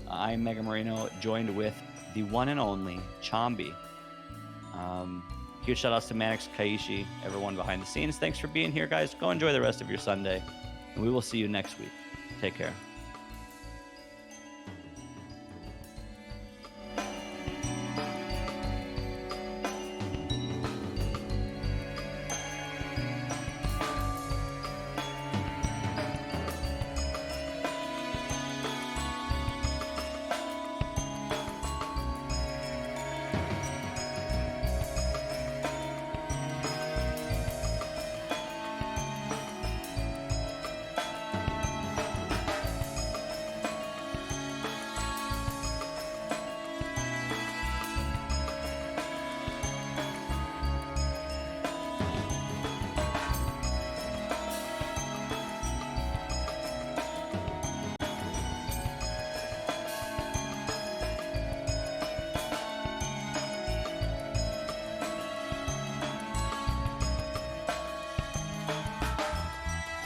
I'm MegaMarino, joined with the one and only Chombey. Huge shout outs to Manix, Kaishi, everyone behind the scenes. Thanks for being here, guys. Go enjoy the rest of your Sunday, and we will see you next week. Take care.